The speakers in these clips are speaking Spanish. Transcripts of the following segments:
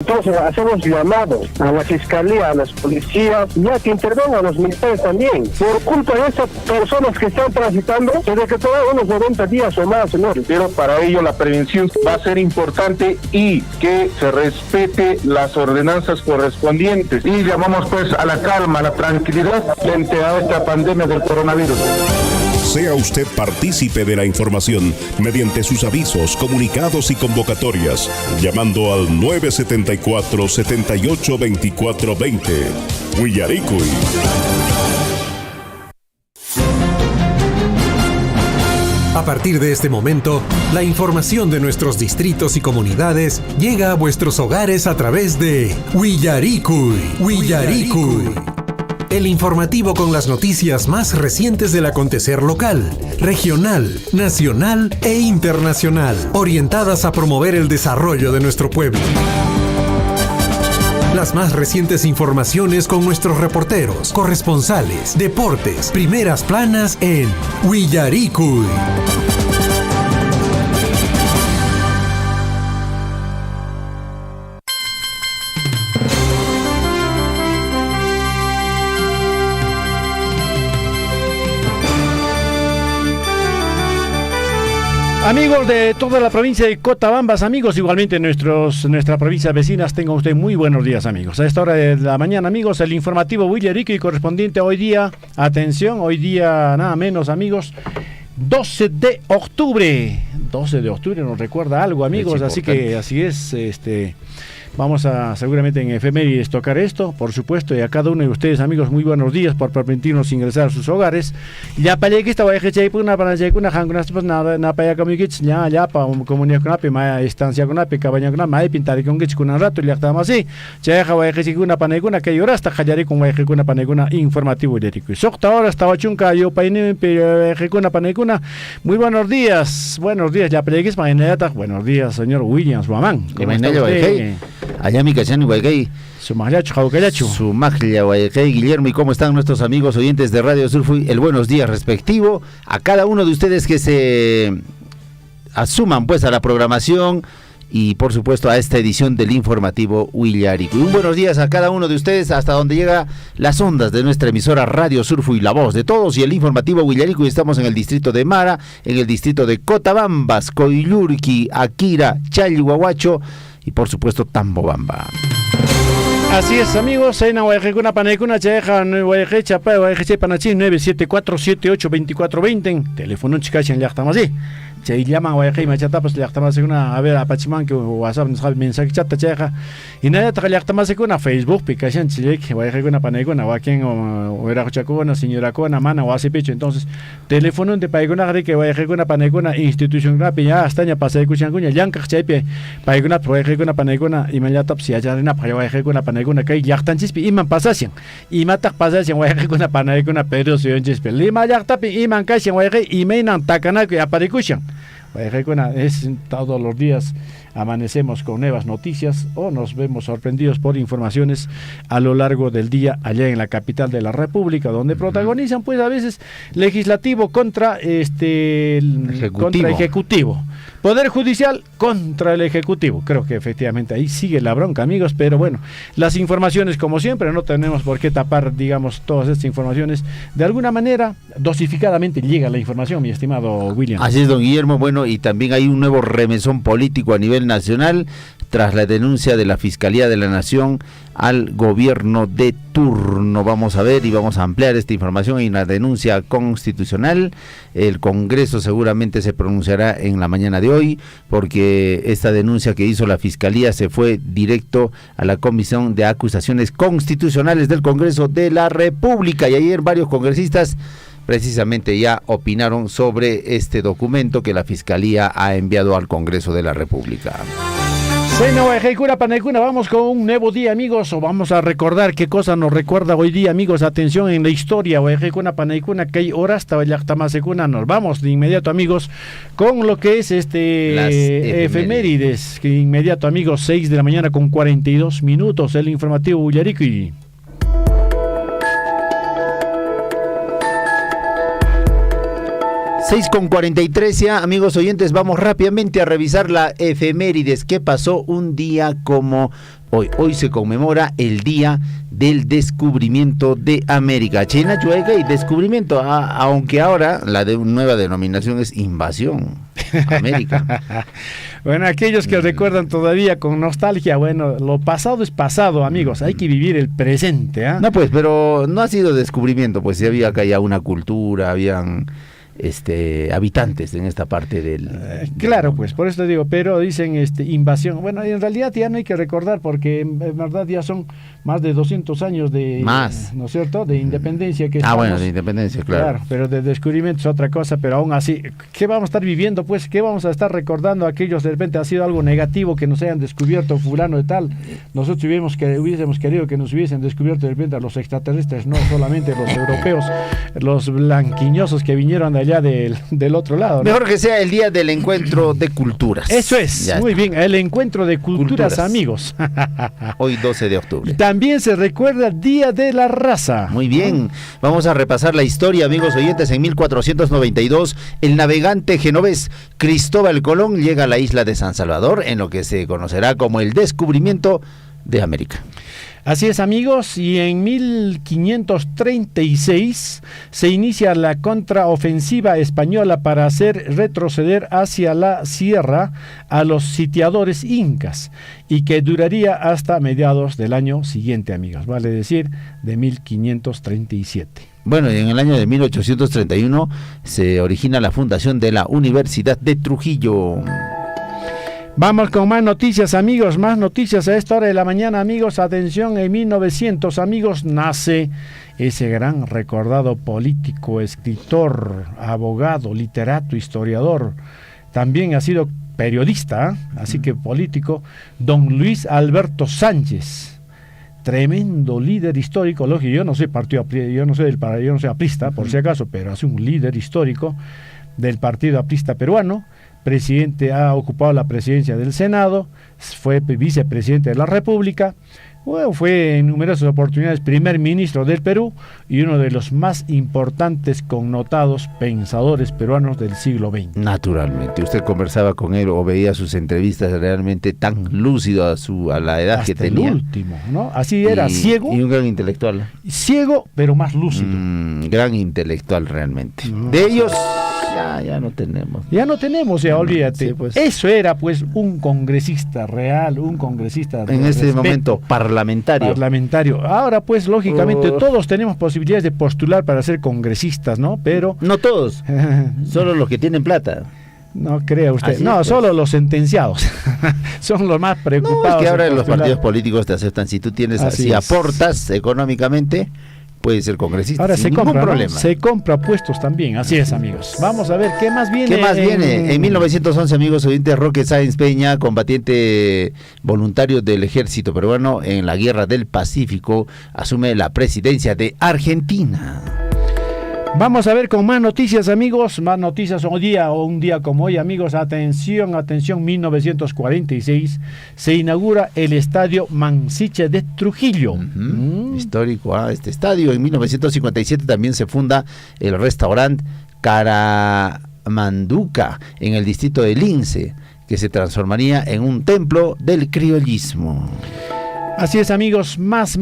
Entonces hacemos llamado a la fiscalía, a las policías, ya que intervengan los militares también. Por culpa de estas personas que están transitando, se decretarán unos 90 días o más, señores. Pero para ello la prevención va a ser importante y que se respete las ordenanzas correspondientes. Y llamamos pues a la calma, a la tranquilidad frente a esta pandemia del coronavirus. Sea usted partícipe de la información mediante sus avisos, comunicados y convocatorias, llamando al 974-782420. Willaricui. A partir de este momento, la información de nuestros distritos y comunidades llega a vuestros hogares a través de Willaricui. Willaricui. El informativo con las noticias más recientes del acontecer local, regional, nacional e internacional, orientadas a promover el desarrollo de nuestro pueblo. Las más recientes informaciones con nuestros reporteros, corresponsales, deportes, primeras planas en Willaricui. Amigos de toda la provincia de Cotabambas, amigos igualmente nuestra provincia vecinas, tengan ustedes muy buenos días, amigos. A esta hora de la mañana, amigos, el informativo Willaricui correspondiente hoy día, atención, hoy día nada menos, amigos, 12 de octubre. 12 de octubre nos recuerda algo, amigos, así que así es, vamos a seguramente en efemérides tocar esto, por supuesto, y a cada uno de ustedes, amigos, muy buenos días por permitirnos ingresar a sus hogares. Ya para que esta vaya que una para que una hangunas pues nada para que me ya para comunidad con ape más estancia con ape cabaña con más pintar con que con un rato y estamos así. Ya vaya que una paneguna que llora hasta hallaré con vaya que una paneguna informativo directo. Y socta ahora estaba chunca yo paine pero una paneguna. Muy buenos días ya para que mañana buenos días, señor Williams Guamán. ¿Cómo está usted? Allá mi cachani Guaycay, su maglia Guaycay, Guillermo, y cómo están nuestros amigos oyentes de Radio Surfui, el buenos días respectivo a cada uno de ustedes que se asuman pues a la programación y por supuesto a esta edición del informativo Willaricui. Un buenos días a cada uno de ustedes hasta donde llega las ondas de nuestra emisora Radio Surfui, la voz de todos, y el informativo Willaricui. Estamos en el distrito de Mara, en el distrito de Cotabambas, Coyllurqui, Akira, Challihuahuacho y por supuesto Tambobamba. Así es, amigos, en Guayajecuna Panecuna Cheja, Guayajecha, Guayajeche Panachín 974-78-2420, teléfono chicachen ya estamos así. Che llaman Guayaje y Machata pues le estamos una a ver a Pachimán que WhatsApp nos mensaje chata cheja y nada te le estamos una Facebook picación chilek Guayaje una panegona o quien o era chacona señora cona mana o hace pecho. Entonces teléfono de paigona que Guayaje una panegona institución grapi ya hasta ya pasa escuchan cuña yanka chepe paigona Guayaje una panegona y Machata si allá na Guayaje una panegona que ya están chispi y man pasación y mata pasación Guayaje una panegona pero si on chispi lima ya tapi y man casi Guayaje y meinan takana que aparecuchan. Es todos los días amanecemos con nuevas noticias o nos vemos sorprendidos por informaciones a lo largo del día allá en la capital de la República, donde protagonizan pues a veces legislativo contra ejecutivo, poder judicial contra el ejecutivo. Creo que efectivamente ahí sigue la bronca, amigos, pero bueno, las informaciones como siempre no tenemos por qué tapar, digamos, todas estas informaciones. De alguna manera, dosificadamente llega la información, mi estimado William. Así es, don Guillermo. Bueno, y también hay un nuevo remesón político a nivel nacional tras la denuncia de la Fiscalía de la Nación al gobierno de turno. Vamos a ver y vamos a ampliar esta información. Hay una denuncia constitucional. El Congreso seguramente se pronunciará en la mañana de hoy, porque esta denuncia que hizo la Fiscalía se fue directo a la Comisión de Acusaciones Constitucionales del Congreso de la República, y ayer varios congresistas precisamente ya opinaron sobre este documento que la Fiscalía ha enviado al Congreso de la República. Vamos con un nuevo día, amigos, o vamos a recordar qué cosa nos recuerda hoy día, amigos. Atención en la historia, que hay horas, nos vamos de inmediato, amigos, con lo que es las efemérides. Que inmediato, amigos, 6 de la mañana con 42 minutos, el informativo Willaricui. 6:43 ya, amigos oyentes, vamos rápidamente a revisar la efemérides. ¿Qué pasó un día como hoy? Hoy se conmemora el Día del Descubrimiento de América. China, Chueca y descubrimiento, aunque ahora la nueva denominación es Invasión América. Bueno, aquellos que recuerdan todavía con nostalgia, bueno, lo pasado es pasado, amigos, hay que vivir el presente, ¿eh? No, pues, pero no ha sido descubrimiento, pues había acá ya una cultura, habían habitantes en esta parte del... Claro, pues, por eso digo, pero dicen invasión. Bueno, en realidad ya no hay que recordar porque en verdad ya son más de 200 años de... Más. ¿No es cierto? De independencia que estamos. Bueno, de independencia, claro. Pero de descubrimiento es otra cosa, pero aún así, ¿qué vamos a estar viviendo? Pues, ¿qué vamos a estar recordando a aquellos de repente ha sido algo negativo que nos hayan descubierto fulano de tal? Nosotros hubiésemos querido que nos hubiesen descubierto de repente a los extraterrestres, no solamente los europeos, los blanquiñosos que vinieron de allá del otro lado, ¿no? Mejor que sea el día del encuentro de culturas. Eso es, ya muy está. bien, el encuentro de culturas. Amigos. Hoy 12 de octubre. También se recuerda el Día de la Raza. Muy bien, vamos a repasar la historia, amigos oyentes. En 1492, el navegante genovés Cristóbal Colón llega a la isla de San Salvador, en lo que se conocerá como el descubrimiento de América. Así es, amigos, y en 1536 se inicia la contraofensiva española para hacer retroceder hacia la sierra a los sitiadores incas y que duraría hasta mediados del año siguiente, amigos, vale decir, de 1537. Bueno, y en el año de 1831 se origina la fundación de la Universidad de Trujillo. Vamos con más noticias, amigos, más noticias a esta hora de la mañana, amigos. Atención, en 1900, amigos, nace ese gran recordado político, escritor, abogado, literato, historiador. También ha sido periodista, así que político, don Luis Alberto Sánchez. Tremendo líder histórico, lógico, yo no soy aprista, por si acaso, pero es un líder histórico del Partido Aprista Peruano. Presidente, ha ocupado la presidencia del Senado, fue vicepresidente de la República, bueno, fue en numerosas oportunidades primer ministro del Perú y uno de los más importantes connotados pensadores peruanos del siglo XX. Naturalmente, usted conversaba con él o veía sus entrevistas, realmente tan lúcido a la edad hasta que tenía. El último, ¿no? Así era, ciego. Y un gran intelectual. Ciego, pero más lúcido. Gran intelectual realmente. De ellos... Ya no tenemos. Ya no tenemos, ya olvídate. Sí, pues. Eso era pues un congresista real, un congresista en este momento parlamentario. Ahora pues lógicamente todos tenemos posibilidades de postular para ser congresistas, ¿no? Pero no todos, solo los que tienen plata. No crea usted. Así no, pues. Solo los sentenciados son los más preocupados. No, es que ahora los partidos políticos te aceptan. Si tú tienes, si aportas económicamente, puede ser congresista. Ahora sin ningún problema. Se compra puestos también, así es, amigos. Vamos a ver, ¿qué más viene? ¿Qué más viene? En 1911, amigos oyentes, Roque Sáenz Peña, combatiente voluntario del ejército peruano en la Guerra del Pacífico, asume la presidencia de Argentina. Vamos a ver con más noticias, amigos, más noticias un día como hoy, amigos. Atención, 1946 se inaugura el Estadio Mansiche de Trujillo. Histórico, este estadio. En 1957 también se funda el restaurante Caramanduca en el distrito de Lince, que se transformaría en un templo del criollismo. Así es, amigos, más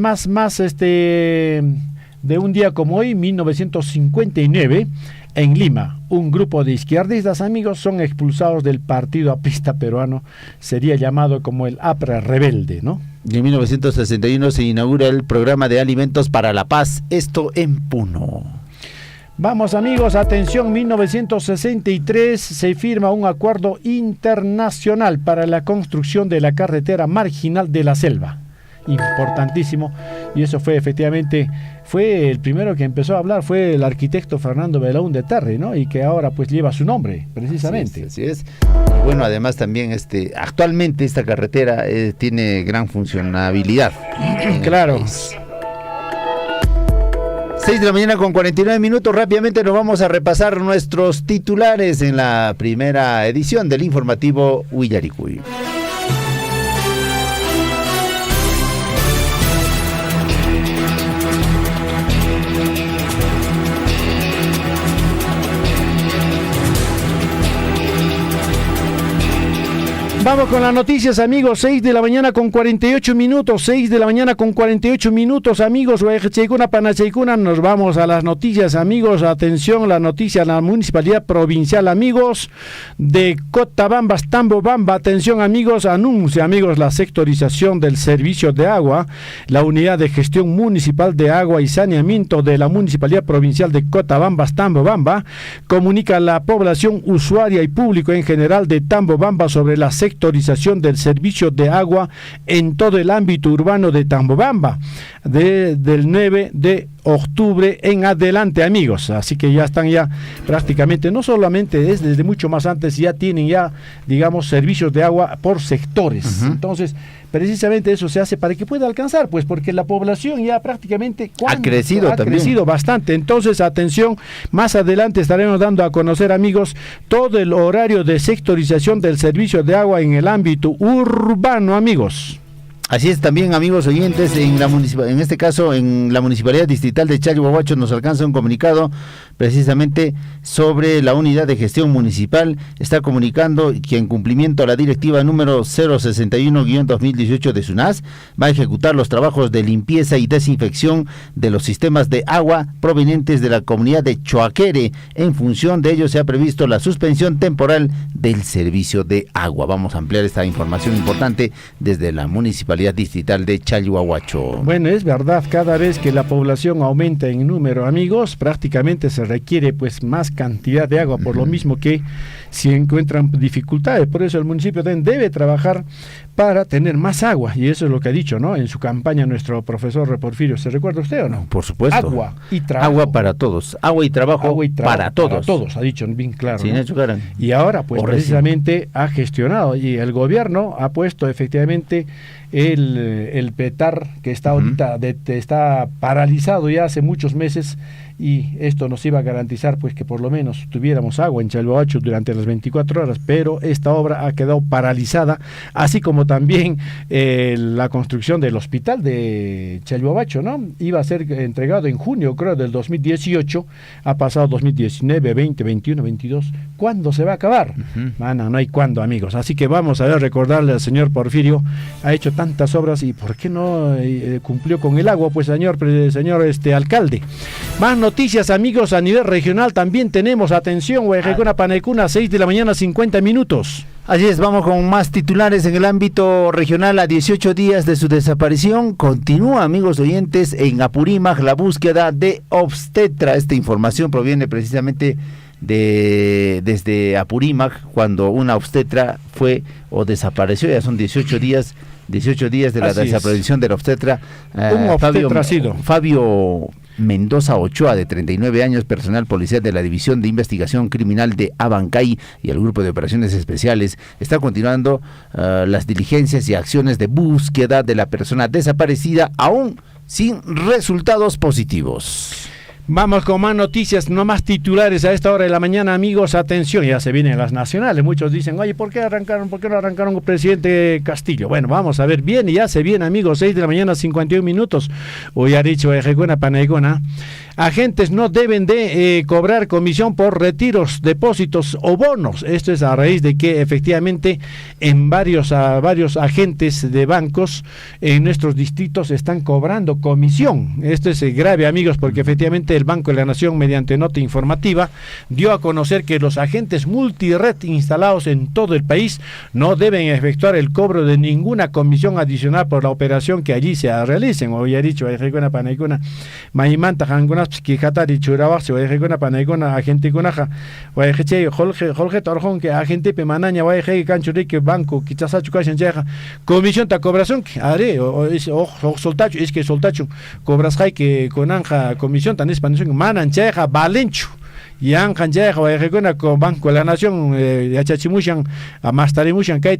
de un día como hoy, 1959, en Lima, un grupo de izquierdistas, amigos, son expulsados del Partido Aprista Peruano, sería llamado como el APRA rebelde, ¿no? Y en 1961 se inaugura el programa de alimentos para la paz, esto en Puno. Vamos, amigos, atención, 1963 se firma un acuerdo internacional para la construcción de la carretera marginal de la selva. Importantísimo, y eso fue efectivamente, fue el primero que empezó a hablar, fue el arquitecto Fernando Belaúnde Terry, ¿no? Y que ahora pues lleva su nombre, precisamente. Así es. Bueno, además también actualmente esta carretera tiene gran funcionabilidad. Claro. 6 de la mañana con 49 minutos, rápidamente nos vamos a repasar nuestros titulares en la primera edición del informativo Huillaricuy. Vamos con las noticias, amigos. 6 de la mañana con 48 minutos. 6 de la mañana con 48 minutos, amigos. Nos vamos a las noticias, amigos. Atención, la noticia de la Municipalidad Provincial, amigos, de Cotabambas, Tambobamba. Atención, amigos. Anuncia, amigos, la sectorización del servicio de agua. La Unidad de Gestión Municipal de Agua y Saneamiento de la Municipalidad Provincial de Cotabambas, Tambobamba, comunica a la población usuaria y público en general de Tambobamba sobre la sectorización del servicio de agua en todo el ámbito urbano de Tambobamba del 9 de octubre en adelante, amigos. Así que ya están ya prácticamente, no solamente es desde mucho más antes, ya tienen ya, digamos, servicios de agua por sectores. Entonces, precisamente eso se hace para que pueda alcanzar, pues porque la población ya prácticamente ha crecido bastante. Entonces, atención, más adelante estaremos dando a conocer, amigos, todo el horario de sectorización del servicio de agua en el ámbito urbano, amigos. Así es, también, amigos oyentes, en este caso en la Municipalidad Distrital de Chalhuahuacho nos alcanza un comunicado precisamente sobre la Unidad de Gestión Municipal. Está comunicando que en cumplimiento a la directiva número 061-2018 de SUNAS va a ejecutar los trabajos de limpieza y desinfección de los sistemas de agua provenientes de la comunidad de Choaquere. En función de ello se ha previsto la suspensión temporal del servicio de agua. Vamos a ampliar esta información importante desde la Municipalidad Distrital de Chalhuahuacho. Bueno, es verdad, cada vez que la población aumenta en número, amigos, prácticamente se requiere pues más cantidad de agua, por lo mismo que si encuentran dificultades. Por eso el municipio debe trabajar para tener más agua, y eso es lo que ha dicho, ¿no?, en su campaña nuestro profesor Porfirio. ¿Se recuerda usted o no? Por supuesto. Agua y trabajo. Agua para todos. Agua y trabajo para todos. Para todos, ha dicho bien claro. Sí, ¿no? Y ahora, pues precisamente ha gestionado, y el gobierno ha puesto efectivamente el PETAR, que está ahorita está paralizado ya hace muchos meses, y esto nos iba a garantizar pues que por lo menos tuviéramos agua en Chalhuahuacho durante las 24 horas, pero esta obra ha quedado paralizada, así como también la construcción del hospital de Chalhuahuacho, ¿no? Iba a ser entregado en junio, creo, del 2018, ha pasado 2019, 20, 21, 22, ¿cuándo se va a acabar? No hay cuándo, amigos, así que vamos a recordarle al señor Porfirio, ha hecho tantas obras, y ¿por qué no cumplió con el agua? Pues señor alcalde. Más noticias, amigos, a nivel regional también tenemos. Atención, Guayacuna, Panecuna, 6 de la mañana, 50 minutos. Así es, vamos con más titulares en el ámbito regional. A 18 días de su desaparición, continúa, amigos oyentes, en Apurímac la búsqueda de obstetra. Esta información proviene precisamente desde Apurímac, cuando una obstetra fue o desapareció. Ya son 18 días de la desaparición de la obstetra. Fabio Mendoza Ochoa, de 39 años, personal policial de la División de Investigación Criminal de Abancay y el Grupo de Operaciones Especiales, está continuando las diligencias y acciones de búsqueda de la persona desaparecida, aún sin resultados positivos. Vamos con más noticias, no más titulares a esta hora de la mañana, amigos. Atención, ya se vienen las nacionales. Muchos dicen, oye, ¿por qué no arrancaron el presidente Castillo? Bueno, vamos a ver, bien, y ya se viene, amigos. 6 de la mañana, 51 minutos. Hoy ha dicho Ejecuna Panegona. Agentes no deben de cobrar comisión por retiros, depósitos o bonos. Esto es a raíz de que efectivamente en varios agentes de bancos en nuestros distritos están cobrando comisión. Esto es grave, amigos, porque efectivamente el Banco de la Nación, mediante nota informativa, dio a conocer que los agentes multired instalados en todo el país no deben efectuar el cobro de ninguna comisión adicional por la operación que allí se realicen. Hoy ha dicho Ejecuna Panegona, Maimanta Jangunas Quijatari Churabaxi, Ejecuna Panegona, agente Kunaja, Oejeche, Jorge Torjón, que agente Pemanaña, Oeje, Canchurique, Banco, Quichasachu, Canchencheja, comisión ta cobración, haré, o soltacho, es que soltacho, cobras que con anja, comisión tan expansión, Manancheja, Valencho. Yang Kanjeja o Ejecuna con Banco de la Nación, Yachachimushan, Amastarimushan, que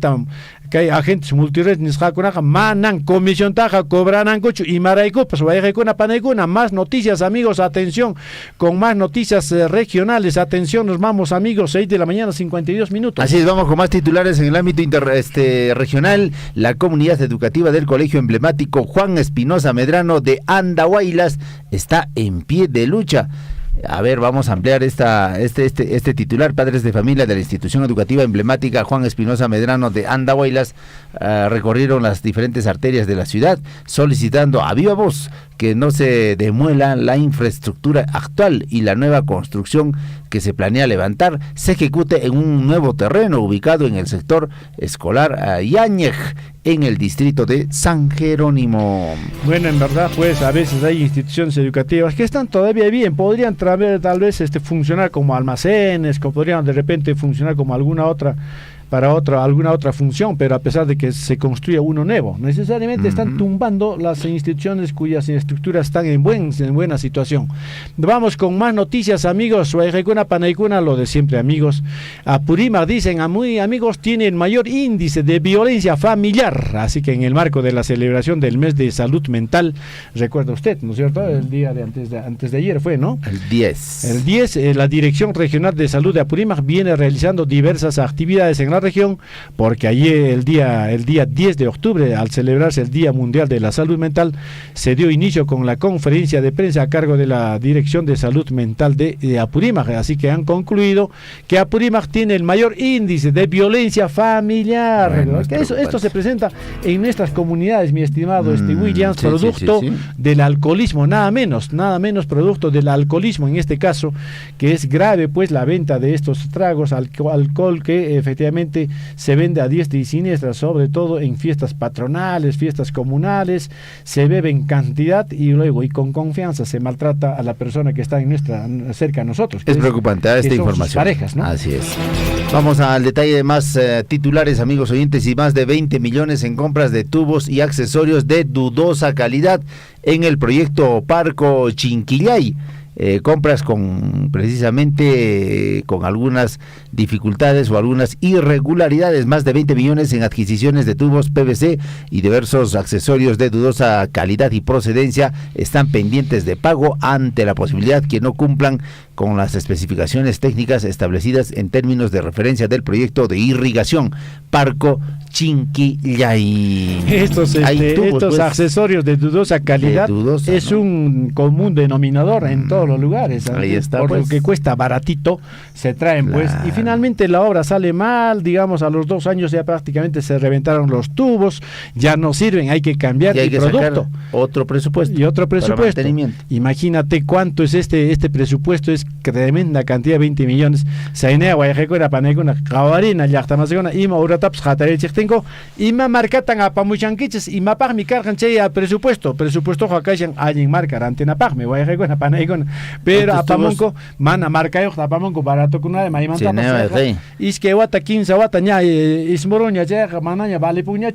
agentes multired Nishakunaja, Manan, Comisión Taja, Cobranan Cocho y Maraico, pues Ejecuna Panecuna. Más noticias, amigos, atención, con más noticias regionales, atención, nos vamos, amigos, 6 de la mañana, 52 minutos. Así es, vamos con más titulares en el ámbito regional. La comunidad educativa del colegio emblemático Juan Espinosa Medrano de Andahuaylas está en pie de lucha. A ver, vamos a ampliar este titular. Padres de familia de la institución educativa emblemática Juan Espinosa Medrano de Andahuaylas recorrieron las diferentes arterias de la ciudad solicitando a viva voz que no se demuela la infraestructura actual y la nueva construcción que se planea levantar se ejecute en un nuevo terreno ubicado en el sector escolar Yáñez, en el distrito de San Jerónimo. Bueno, en verdad, pues a veces hay instituciones educativas que están todavía bien, podrían tal vez funcionar como almacenes, que podrían de repente funcionar como alguna otra función, pero a pesar de que se construya uno nuevo, necesariamente están tumbando las instituciones cuyas estructuras están en buena situación. Vamos con más noticias, amigos. Lo de siempre, amigos. Apurímac, dicen amigos, tiene el mayor índice de violencia familiar, así que en el marco de la celebración del mes de salud mental, recuerda usted, ¿no es cierto? El día de antes de ayer fue, ¿no? El 10. La Dirección Regional de Salud de Apurímac viene realizando diversas actividades en la región, porque ayer, el día 10 de octubre, al celebrarse el Día Mundial de la Salud Mental, se dio inicio con la conferencia de prensa a cargo de la Dirección de Salud Mental de Apurímac, así que han concluido que Apurímac tiene el mayor índice de violencia familiar. Bueno, esto se presenta en nuestras comunidades, mi estimado Williams, producto del alcoholismo, nada menos producto del alcoholismo en este caso, que es grave, pues la venta de estos tragos, alcohol que efectivamente se vende a diestra y siniestra, sobre todo en fiestas patronales, fiestas comunales, se bebe en cantidad y luego y con confianza se maltrata a la persona que está cerca de nosotros. Es preocupante esta información. Sus parejas, ¿no? Así es. Vamos al detalle de más titulares, amigos oyentes, y más de 20 millones en compras de tubos y accesorios de dudosa calidad en el proyecto Parco Chinquillay. Compras precisamente con algunas dificultades o algunas irregularidades, más de 20 millones en adquisiciones de tubos PVC y diversos accesorios de dudosa calidad y procedencia están pendientes de pago ante la posibilidad que no cumplan con las especificaciones técnicas establecidas en términos de referencia del proyecto de irrigación Parco Chinquillay. Estos pues, accesorios de dudosa calidad es un común denominador en todos los lugares. Ahí está, por pues, lo que cuesta baratito, se traen, pues, y finalmente la obra sale mal, digamos, a los 2 años ya prácticamente se reventaron los tubos, ya no sirven, hay que cambiar y hay el que producto. Otro presupuesto. Y otro presupuesto. Imagínate cuánto es este presupuesto, es tremenda cantidad, 20 millones. Sainea, Guayajecora, Paneguna, Cabarina, Yachtamazegona, Ima, Urataps, Jatarechitenco, Ima marcatan a Pamuchanquiches, Ima Pag, mi cargan cheya presupuesto, Jacashan, alguien marca, Antena Pag, mi Guayajecona, Panegona, pero a Pamonco, Mana marca yo, a Pamonco, barato con una de Maimanta, is que Wata 15 Wata, ya, Ismoroña, Manaña, Vale Puñach,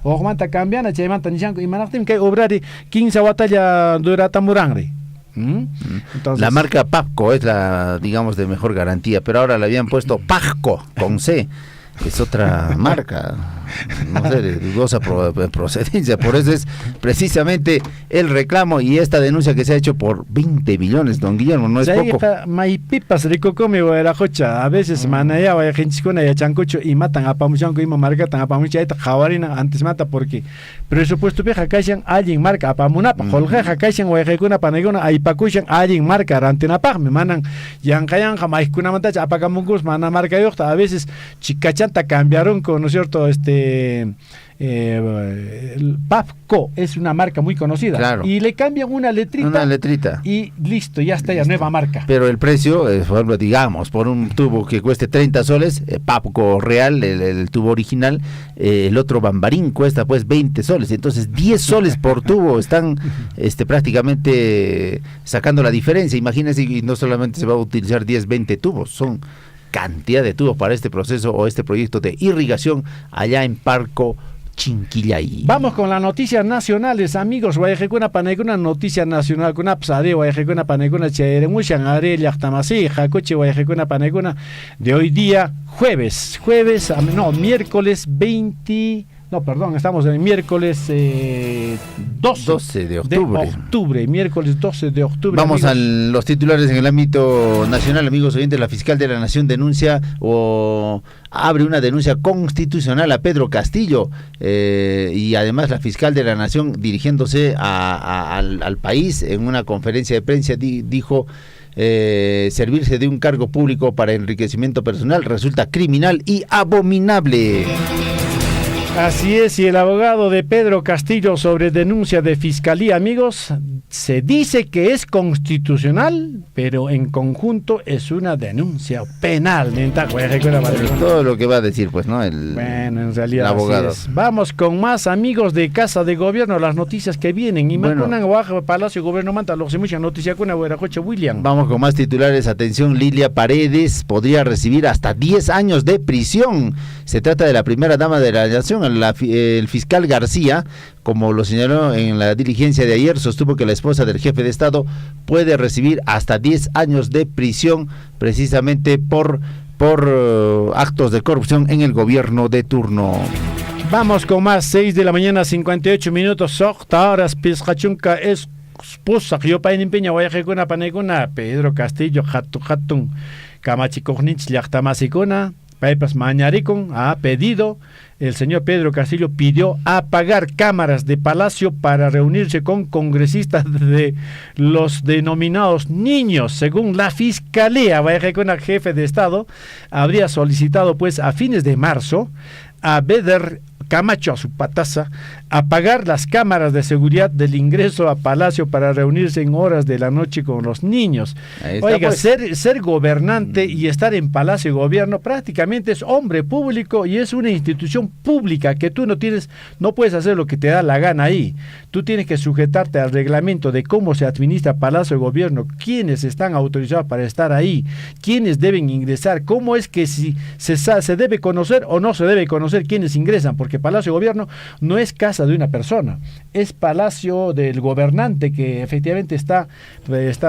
Ojmanta cambiana, Chemanta, Nishanko, y Manachtim, que obrari 15 Wata ya durata Murangri. Entonces, la marca Papco es la, digamos, de mejor garantía, pero ahora le habían puesto Pajco con C, es otra marca, no sé, de dudosa procedencia. Por eso es precisamente el reclamo y esta denuncia que se ha hecho por 20 millones, don Guillermo, no es poco. Maipipas ricocomi a veces manaya genchicona y chancocho y matan a Pamuchanco y marcatan a Pamuchaita javarina antes mata porque presupuesto vieja caichan alguien marca a Pamunapa holja caichan guayajecuna panegona a Ipacuchan alguien marca rantenapag me manan yancayan jamaicuna mantacha apacamungus mana marca yocta a veces chicachanta cambiaron con, ¿no es cierto? El Papco es una marca muy conocida, claro, y le cambian una letrita y listo, ya está, ya nueva marca. Pero el precio, digamos, por un tubo que cueste 30 soles, Papco real, el tubo original, el otro Bambarín cuesta pues 20 soles, entonces 10 soles por tubo están prácticamente sacando la diferencia. Imagínense, y no solamente se va a utilizar 10, 20 tubos, son cantidad de tubos para este proceso o este proyecto de irrigación allá en Parco Chinquillay. Vamos con las noticias nacionales, amigos. Guayajecuna paneguna noticia nacional con apsare Guayajecuna paneguna cheremushan are yachtamasi jacoche Guayajecuna paneguna de hoy día miércoles 20 No, perdón, estamos en miércoles 12 de octubre. Miércoles 12 de octubre. Vamos amigos. a los titulares en el ámbito nacional, amigos oyentes. La fiscal de la Nación denuncia o abre una denuncia constitucional a Pedro Castillo, y además la fiscal de la Nación, dirigiéndose al país en una conferencia de prensa, dijo: servirse de un cargo público para enriquecimiento personal resulta criminal y abominable. Así es, y el abogado de Pedro Castillo sobre denuncia de fiscalía, amigos, se dice que es constitucional, pero en conjunto es una denuncia penal. Todo lo que va a decir, pues, ¿no? Bueno, en realidad el abogado. así es. Vamos con más, amigos de Casa de Gobierno, las noticias que vienen. Y bueno, Palacio Gobierno Manta, lo que mucha noticia con William. Vamos con más titulares. Atención, Lilia Paredes podría recibir hasta 10 años de prisión. Se trata de la primera dama de la nación. El fiscal García, como lo señaló en la diligencia de ayer, sostuvo que la esposa del jefe de Estado puede recibir hasta 10 años de prisión precisamente por actos de corrupción en el gobierno de turno. Vamos con más, 6 de la mañana, 58 minutos. Socta horas, Pizcachunca es esposa, yo pa en Peña, voy a jecuna paneguna, Pedro Castillo, Hatun, Kamachikognich, Yachtamasicuna. Paipas Mañaricón ha pedido, el señor Pedro Castillo pidió apagar cámaras de Palacio para reunirse con congresistas de los denominados niños. Según la Fiscalía, con el jefe de Estado, habría solicitado pues a fines de marzo a Beder Camacho, a su pataza, apagar las cámaras de seguridad del ingreso a Palacio para reunirse en horas de la noche con los niños. Oiga, pues, ser gobernante y estar en Palacio de Gobierno prácticamente es hombre público y es una institución pública que tú no puedes hacer lo que te da la gana ahí. Tú tienes que sujetarte al reglamento de cómo se administra Palacio de Gobierno, quiénes están autorizados para estar ahí, quiénes deben ingresar, cómo es que si se debe conocer o no se debe conocer quiénes ingresan, porque Palacio de Gobierno no es casa de una persona, es Palacio del gobernante que efectivamente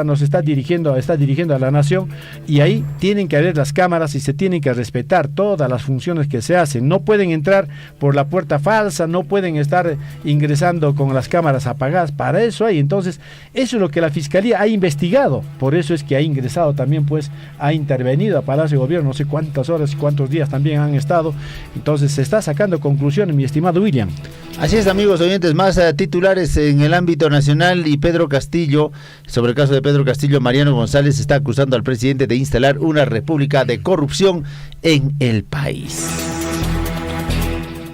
nos está dirigiendo a la nación, y ahí tienen que haber las cámaras y se tienen que respetar todas las funciones que se hacen. No pueden entrar por la puerta falsa, no pueden estar ingresando con las cámaras apagadas. Para eso hay, entonces, eso es lo que la Fiscalía ha investigado, por eso es que ha ingresado también, pues, ha intervenido a Palacio de Gobierno, no sé cuántas horas y cuántos días también han estado. Entonces se está sacando conclusiones, mi estimado William. Así es, amigos oyentes, más titulares en el ámbito nacional. Y Pedro Castillo, sobre el caso de Pedro Castillo, Mariano González está acusando al presidente de instalar una república de corrupción en el país.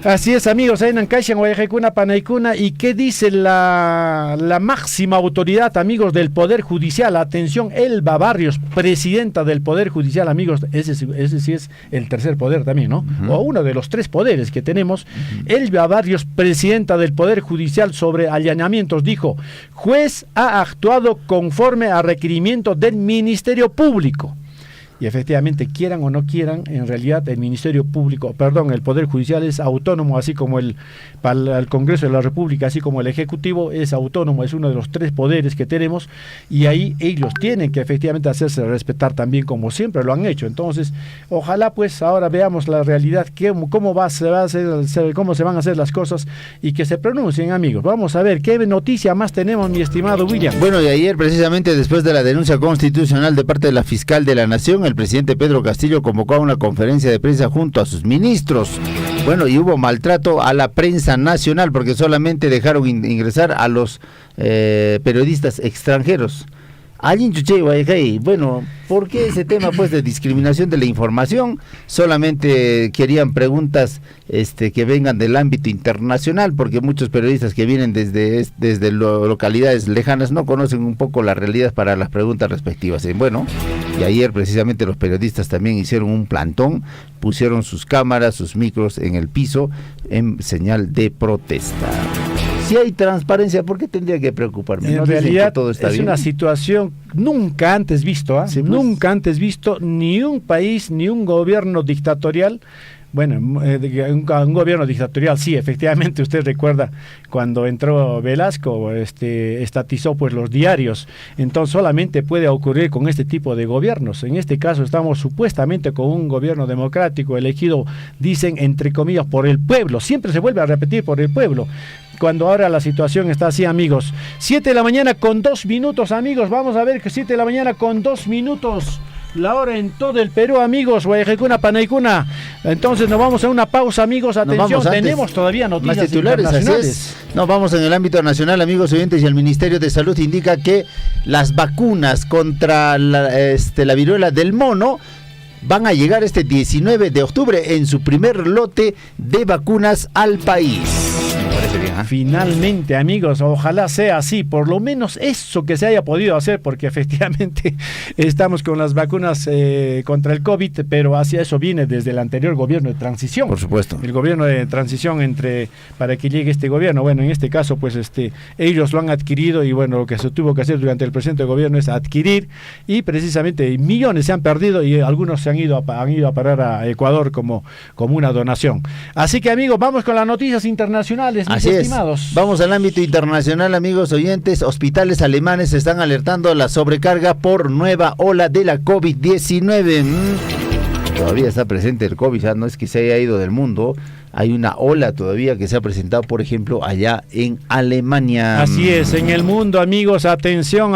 Así es, amigos, ahí en Caixan, Guayaquecuna, Panaicuna. ¿Y qué dice la máxima autoridad, amigos, del Poder Judicial? Atención, Elba Barrios, presidenta del Poder Judicial, amigos, ese sí es el tercer poder también, ¿no? O uno de los tres poderes que tenemos. Elba Barrios, presidenta del Poder Judicial, sobre allanamientos, dijo: juez ha actuado conforme a requerimiento del Ministerio Público. Y efectivamente, quieran o no quieran, en realidad el el Poder Judicial es autónomo, así como el Congreso de la República, así como el Ejecutivo es autónomo, es uno de los tres poderes que tenemos, y ahí ellos tienen que efectivamente hacerse respetar también, como siempre lo han hecho. Entonces, ojalá pues ahora veamos la realidad, cómo se van a hacer las cosas, y que se pronuncien, amigos. Vamos a ver qué noticia más tenemos, mi estimado William. Bueno, y ayer, precisamente después de la denuncia constitucional de parte de la fiscal de la Nación, el presidente Pedro Castillo convocó a una conferencia de prensa junto a sus ministros. Bueno, y hubo maltrato a la prensa nacional porque solamente dejaron ingresar a los periodistas extranjeros. Bueno, ¿por qué ese tema pues de discriminación de la información? Solamente querían preguntas que vengan del ámbito internacional, porque muchos periodistas que vienen desde localidades lejanas no conocen un poco la realidad para las preguntas respectivas. Bueno, y ayer precisamente los periodistas también hicieron un plantón, pusieron sus cámaras, sus micros en el piso en señal de protesta. Si hay transparencia, ¿por qué tendría que preocuparme? En realidad todo está bien. Una situación nunca antes visto, sí, pues. Nunca antes visto, ni un país, ni un gobierno dictatorial bueno, un gobierno dictatorial, sí, efectivamente, usted recuerda cuando entró Velasco, estatizó pues los diarios, entonces solamente puede ocurrir con este tipo de gobiernos. En este caso estamos supuestamente con un gobierno democrático elegido, dicen entre comillas, por el pueblo, siempre se vuelve a repetir por el pueblo, cuando ahora la situación está así, amigos. 7 de la mañana con 2 minutos, amigos, vamos a ver que 7 de la mañana con 2 minutos. La hora en todo el Perú, amigos, Guayajecuna, Panaicuna. Entonces nos vamos a una pausa, amigos, atención, tenemos todavía noticias internacionales. No, vamos en el ámbito nacional, amigos oyentes, y el Ministerio de Salud indica que las vacunas contra la viruela del mono van a llegar este 19 de octubre en su primer lote de vacunas al país. Finalmente, amigos, ojalá sea así, por lo menos eso que se haya podido hacer, porque efectivamente estamos con las vacunas contra el COVID, pero hacia eso viene desde el anterior gobierno de transición. Por supuesto. El gobierno de transición para que llegue este gobierno. Bueno, en este caso, pues ellos lo han adquirido y bueno, lo que se tuvo que hacer durante el presente gobierno es adquirir y precisamente millones se han perdido y algunos se han ido a parar a Ecuador como una donación. Así que, amigos, vamos con las noticias internacionales. Así es. Vamos al ámbito internacional, amigos oyentes. Hospitales alemanes están alertando a la sobrecarga por nueva ola de la COVID-19. Todavía está presente el COVID, no es que se haya ido del mundo. Hay una ola todavía que se ha presentado, por ejemplo, allá en Alemania. Así es, en el mundo, amigos, atención,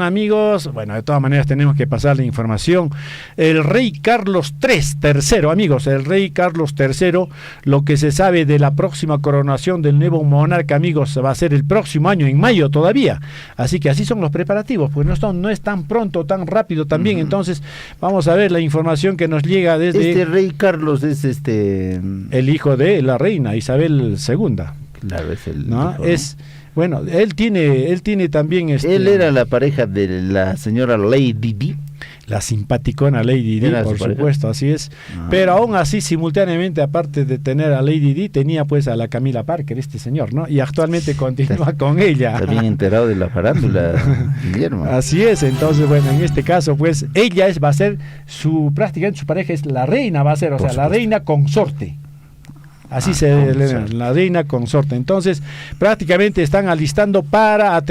amigos. Bueno, de todas maneras tenemos que pasar la información. El rey Carlos III, amigos, el rey Carlos III, lo que se sabe de la próxima coronación del nuevo monarca, amigos, va a ser el próximo año, en mayo todavía. Así que así son los preparativos, pues no es tan pronto, tan rápido también. Entonces, vamos a ver la información que nos llega desde... Este rey Carlos es el hijo de la reina Isabel II. Claro, es el ¿no? hijo, es bueno, él tiene también él era la pareja de la señora Lady Di. La simpaticona Lady Di, por supuesto, así es. Pero aún así, simultáneamente, aparte de tener a Lady Di, tenía pues a la Camila Parker, este señor, ¿no? Y actualmente continúa con ella. Está bien enterado de la farándula, Guillermo. Así es, entonces, bueno, en este caso, pues, ella va a ser prácticamente su pareja es la reina, va a ser, o sea, la reina consorte. Así la reina consorte. Entonces, prácticamente están alistando para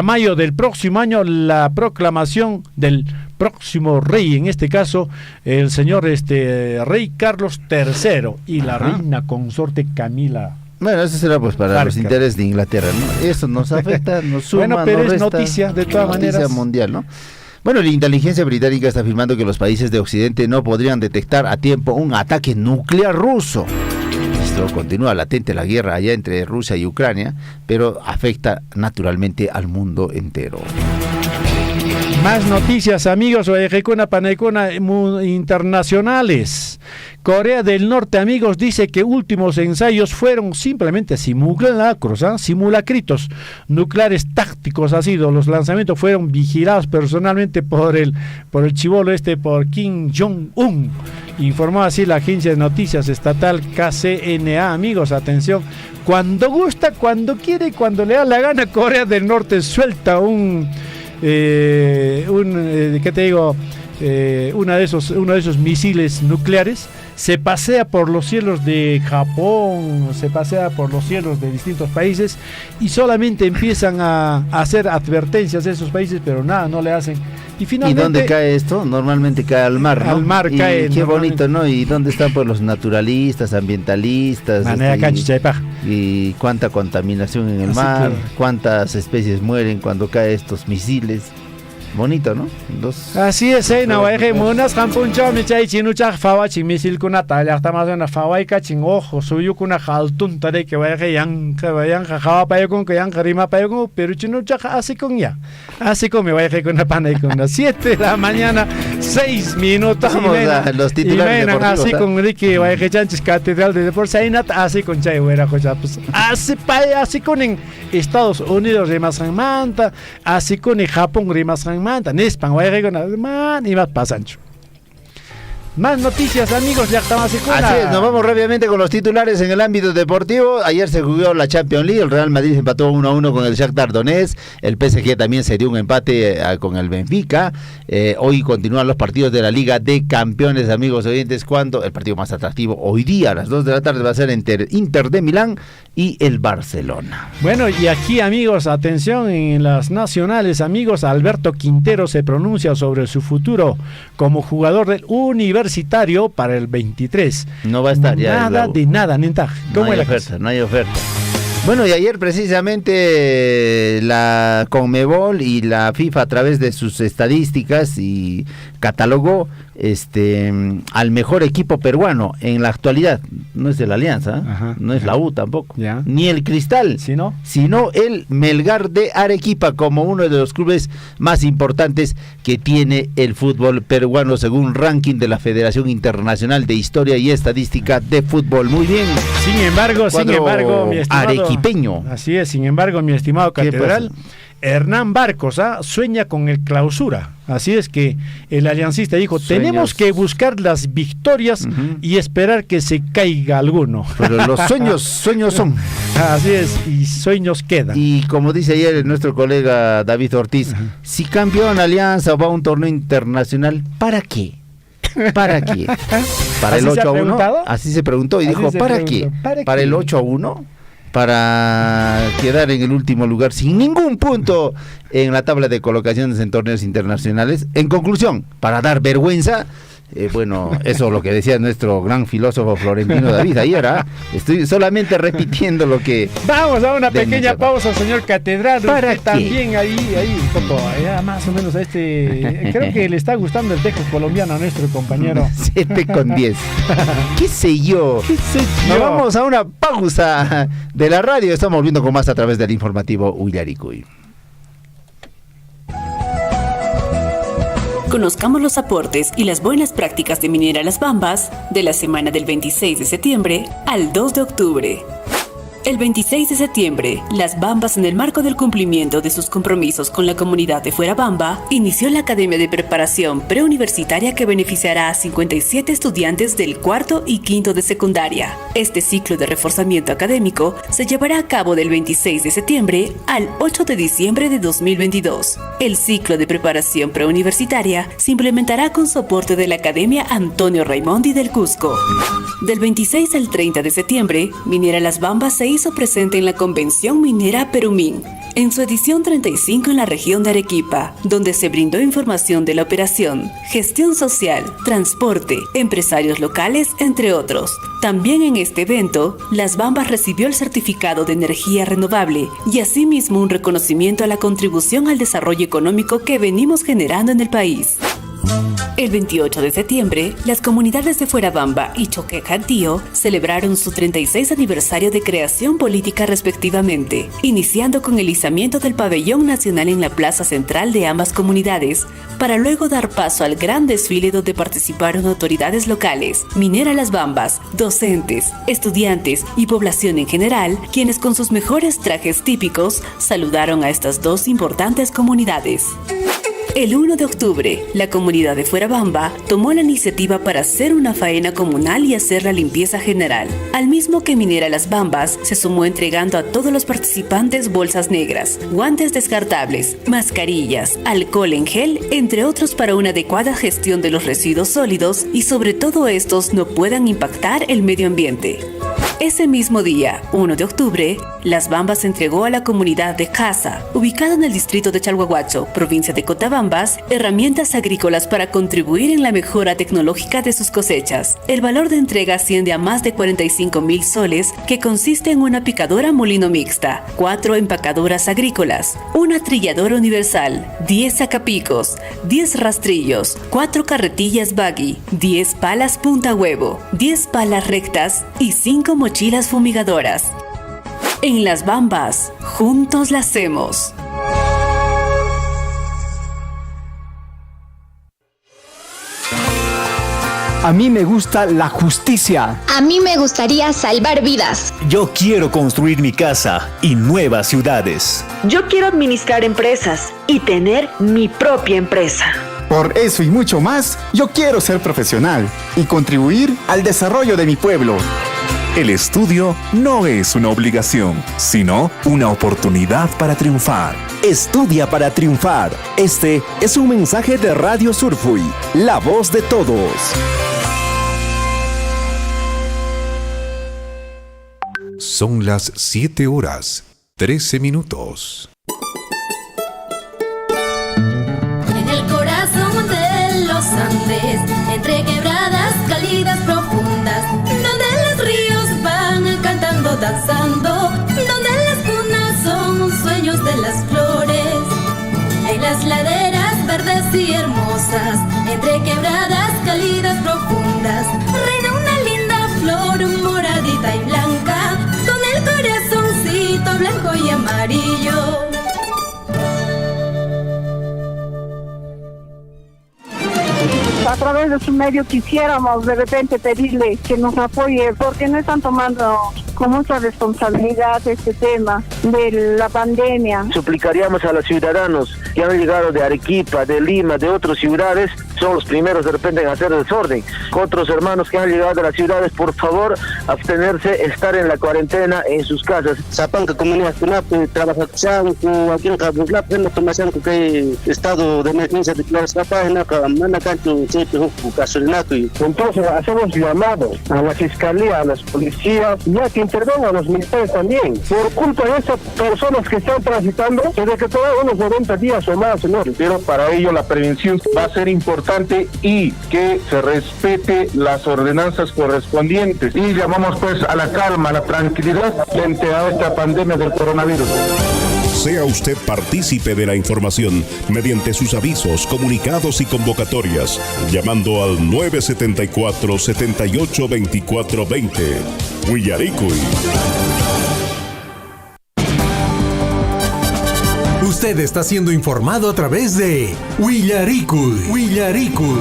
mayo del próximo año la proclamación del próximo rey, en este caso el señor rey Carlos III y la reina consorte Camila. Bueno, eso será pues para Parker. Los intereses de Inglaterra, ¿no? Eso nos afecta, nos suma, bueno, pero nos es resta, noticia de todas maneras. Noticia mundial, ¿no? Bueno, la inteligencia británica está afirmando que los países de Occidente no podrían detectar a tiempo un ataque nuclear ruso. Esto continúa latente la guerra allá entre Rusia y Ucrania, pero afecta naturalmente al mundo entero. Más noticias, amigos, internacionales. Corea del Norte, amigos, dice que últimos ensayos fueron simplemente simulacritos nucleares tácticos. Ha sido, los lanzamientos fueron vigilados personalmente por el chibolo por Kim Jong-un. Informó así la agencia de noticias estatal KCNA, amigos, atención. Cuando gusta, cuando quiere, cuando le da la gana, Corea del Norte suelta uno de esos misiles nucleares, se pasea por los cielos de Japón, se pasea por los cielos de distintos países y solamente empiezan a hacer advertencias a esos países, pero nada, no le hacen. Y finalmente, ¿y dónde cae esto? Normalmente cae al mar, ¿no? Al mar cae. Qué bonito, ¿no? ¿Y dónde están pues los naturalistas, ambientalistas? Y cuánta contaminación en el mar, cuántas especies mueren cuando caen estos misiles. Bonito, ¿no? Así es, monas campuncha michay chinucha fawa chimisil kuna talla más una fawa y caching ojo suyo kuna jaltun tare que vaya yang jawa payo con que yang rima payo con pero chinucha así con ya. Así como me vaya con una pana y con las 7 de la mañana 6 minutos. Vamos a los titulares deportivos. Así con Ricky vaya que chanches catedral de deportes así con chay huera cosa pues así con en Estados Unidos rimasan manta, así con en Japón rimasan manta, Nespan, man y más pasancho. Más noticias, amigos de Actamasicuna. Así es, nos vamos rápidamente con los titulares en el ámbito deportivo. Ayer se jugó la Champions League, el Real Madrid empató 1-1 con el Shakhtar Donetsk, el PSG también se dio un empate con el Benfica. Hoy continúan los partidos de la Liga de Campeones, amigos oyentes, cuando el partido más atractivo hoy día a las 2 de la tarde va a ser Inter de Milán y el Barcelona. Bueno, y aquí, amigos, atención en las nacionales, amigos, Alberto Quintero se pronuncia sobre su futuro como jugador del Universitario para el 23. No va a estar ya. Nada de nada, neta. No hay oferta, no hay oferta. Bueno, y ayer precisamente la Conmebol y la FIFA a través de sus estadísticas y catalogó al mejor equipo peruano en la actualidad. No es de la Alianza, Ajá, no es la U tampoco, ya. ni el Cristal, ¿sino? sino el Melgar de Arequipa como uno de los clubes más importantes que tiene el fútbol peruano según ranking de la Federación Internacional de Historia y Estadística de Fútbol. Muy bien. Sin embargo, mi estimado arequipeño. Así es, sin embargo, mi estimado Catedral, Hernán Barcos sueña con el Clausura. Así es que el aliancista dijo, tenemos que buscar las victorias y esperar que se caiga alguno. Pero los sueños son. Así es, y sueños quedan. Y como dice ayer nuestro colega David Ortiz, si campeón Alianza o va a un torneo internacional, ¿para qué? ¿Para qué? ¿Para el 8-1? Así se preguntó y dijo, ¿para qué? ¿Para el 8-1? Para quedar en el último lugar sin ningún punto en la tabla de colocaciones en torneos internacionales. En conclusión, para dar vergüenza, bueno, eso es lo que decía nuestro gran filósofo Florentino David ayer. Estoy solamente repitiendo lo que... Vamos a una pequeña pausa, señor Catedral. ¿Para qué? También ahí un poco, más o menos creo que le está gustando el tejo colombiano a nuestro compañero. 7:10. ¿Qué sé yo? Nos vamos a una pausa de la radio. Estamos volviendo con más a través del informativo Huillaricui. Conozcamos los aportes y las buenas prácticas de Minera Las Bambas de la semana del 26 de septiembre al 2 de octubre. El 26 de septiembre, Las Bambas, en el marco del cumplimiento de sus compromisos con la comunidad de Fuerabamba, inició la Academia de Preparación Preuniversitaria que beneficiará a 57 estudiantes del cuarto y quinto de secundaria. Este ciclo de reforzamiento académico se llevará a cabo del 26 de septiembre al 8 de diciembre de 2022. El ciclo de preparación preuniversitaria se implementará con soporte de la Academia Antonio Raimondi del Cusco. Del 26 al 30 de septiembre, Minera Las Bambas se hizo presente en la Convención Minera Perumín, en su edición 35 en la región de Arequipa, donde se brindó información de la operación, gestión social, transporte, empresarios locales, entre otros. También en este evento, Las Bambas recibió el certificado de energía renovable y asimismo un reconocimiento a la contribución al desarrollo económico que venimos generando en el país. El 28 de septiembre, las comunidades de Fuerabamba y Choquecantío celebraron su 36 aniversario de creación política respectivamente, iniciando con el izamiento del pabellón nacional en la plaza central de ambas comunidades, para luego dar paso al gran desfile donde participaron autoridades locales, Minera Las Bambas, docentes, estudiantes y población en general, quienes con sus mejores trajes típicos saludaron a estas dos importantes comunidades. El 1 de octubre, la comunidad de Fuerabamba tomó la iniciativa para hacer una faena comunal y hacer la limpieza general, al mismo que Minera Las Bambas se sumó entregando a todos los participantes bolsas negras, guantes descartables, mascarillas, alcohol en gel, entre otros para una adecuada gestión de los residuos sólidos y sobre todo estos no puedan impactar el medio ambiente. Ese mismo día, 1 de octubre, Las Bambas entregó a la comunidad de Casa, ubicada en el distrito de Chalhuahuacho, provincia de Cotabambas, herramientas agrícolas para contribuir en la mejora tecnológica de sus cosechas. El valor de entrega asciende a más de 45,000 soles, que consiste en una picadora molino mixta, 4 empacadoras agrícolas, una trilladora universal, 10 sacapicos, 10 rastrillos, 4 carretillas buggy, 10 palas punta huevo, 10 palas rectas y 5 mochilas fumigadoras. En Las Bambas, juntos la hacemos. A mí me gusta la justicia. A mí me gustaría salvar vidas. Yo quiero construir mi casa y nuevas ciudades. Yo quiero administrar empresas y tener mi propia empresa. Por eso y mucho más, yo quiero ser profesional y contribuir al desarrollo de mi pueblo. El estudio no es una obligación, sino una oportunidad para triunfar. Estudia para triunfar. Este es un mensaje de Radio Surfuy, la voz de todos. Son las 7:13. En el corazón de los Andes, entre quebradas cálidas profundas, donde los ríos van cantando, danzando, donde las cunas son sueños de las flores, en las laderas verdes y hermosas, entre quebradas cálidas profundas, reina una linda flor moradita y blanca, con el corazoncito blanco y amarillo. A través de su medio quisiéramos de repente pedirle que nos apoye, porque no están tomando con mucha responsabilidad este tema de la pandemia. Suplicaríamos a los ciudadanos que han llegado de Arequipa, de Lima, de otras ciudades, son los primeros de repente en hacer desorden. Otros hermanos que han llegado de las ciudades, por favor, abstenerse, estar en la cuarentena en sus casas. Zapanca comunidad trabaja aquí en Cabuslap, en la tomación que estado de emergencia declarado capaz en la canto. Entonces hacemos llamado a la fiscalía, a las policías, ya que intervengan los militares también. Por culpa de esas personas que están transitando, desde que todavía unos 90 días o más, señor. Pero para ello la prevención va a ser importante y que se respete las ordenanzas correspondientes. Y llamamos pues a la calma, a la tranquilidad frente a esta pandemia del coronavirus. Sea usted partícipe de la información mediante sus avisos, comunicados y convocatorias, llamando al 974-782420. Huillaricuy. Usted está siendo informado a través de Huillaricuy. Huillaricuy.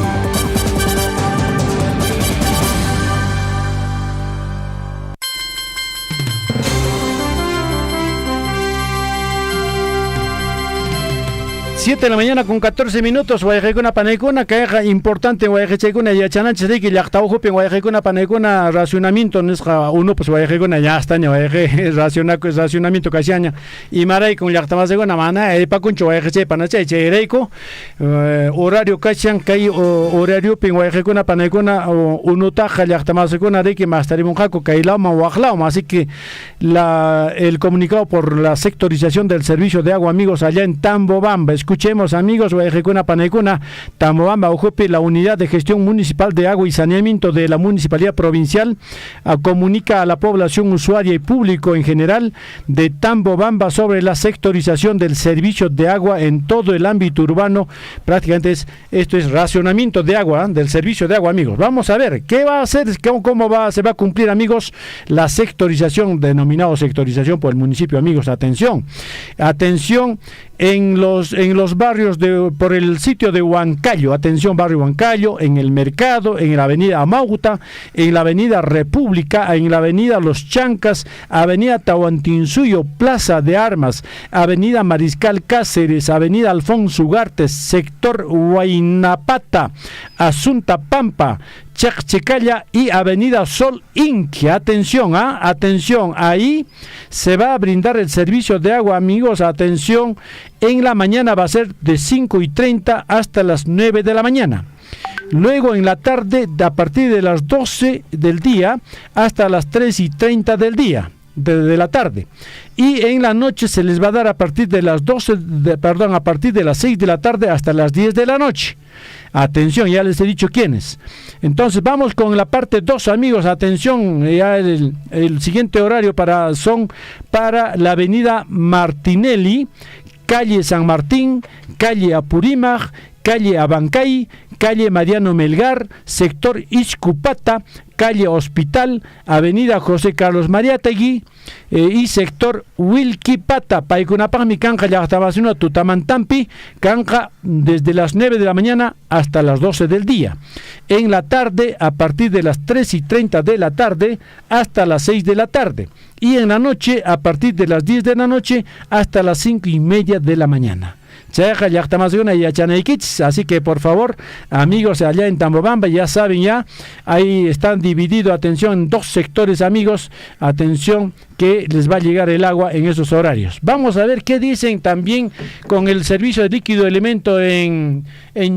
Siete de la mañana con 14 minutos. Guayajecuna paneicuna, que es importante guayajecuna y achananche de que ya está ojo en guayajecuna paneicuna racionamiento nesca uno pues guayajecuna ya está ni racionamiento casiaña y maray con ya está más de una mana pa concho guayajeche panache chereiko horario casian que horario en guayajecuna paneicuna uno taja ya está más de una de que más tarde un jaco que lama o ajlama, así que el comunicado por la sectorización del servicio de agua, amigos, allá en Tambobamba. Escuchemos, amigos, Guayajecuna Paneicuna, Tambobamba, Ojope, la unidad de gestión municipal de agua y saneamiento de la municipalidad provincial comunica a la población usuaria y público en general de Tambobamba sobre la sectorización del servicio de agua en todo el ámbito urbano. Prácticamente esto es racionamiento de agua, del servicio de agua, amigos. Vamos a ver qué va a hacer, cómo se va a cumplir, amigos, la sectorización, denominado sectorización por el municipio, amigos. Atención en los barrios por el sitio de Huancayo, atención, barrio Huancayo, en el mercado, en la avenida Amauta, en la avenida República, en la avenida Los Chancas, avenida Tahuantinsuyo, Plaza de Armas, avenida Mariscal Cáceres, avenida Alfonso Ugarte, sector Huaynapata, Asunta Pampa, Chacchicalla y avenida Sol Inquia. Atención, atención, ahí se va a brindar el servicio de agua, amigos. Atención, en la mañana va a ser de 5:30 hasta las 9 de la mañana. Luego en la tarde, a partir de las 12 del día hasta las 3:30 del día. De la tarde, y en la noche se les va a dar a partir de las 6 de la tarde hasta las 10 de la noche. Atención, ya les he dicho quiénes. Entonces vamos con la parte 2, amigos. Atención, ya el siguiente horario son para la avenida Martinelli, calle San Martín, calle Apurímac, calle Abancay, calle Mariano Melgar, sector Ixcupata, calle Hospital, avenida José Carlos Mariátegui y sector Wilquipata. Paikunapagmi canja ya estaba haciendo Tutamantampi, canja desde las 9 de la mañana hasta las 12 del día. En la tarde, a partir de las 3:30 de la tarde hasta las 6 de la tarde. Y en la noche, a partir de las 10 de la noche hasta las 5:30 de la mañana. Cheja Yachtamazuna y Achaneikich. Así que por favor, amigos allá en Tambobamba, ya saben ya, ahí están divididos, atención, en 2 sectores, amigos, atención, que les va a llegar el agua en esos horarios. Vamos a ver qué dicen también con el servicio de líquido elemento en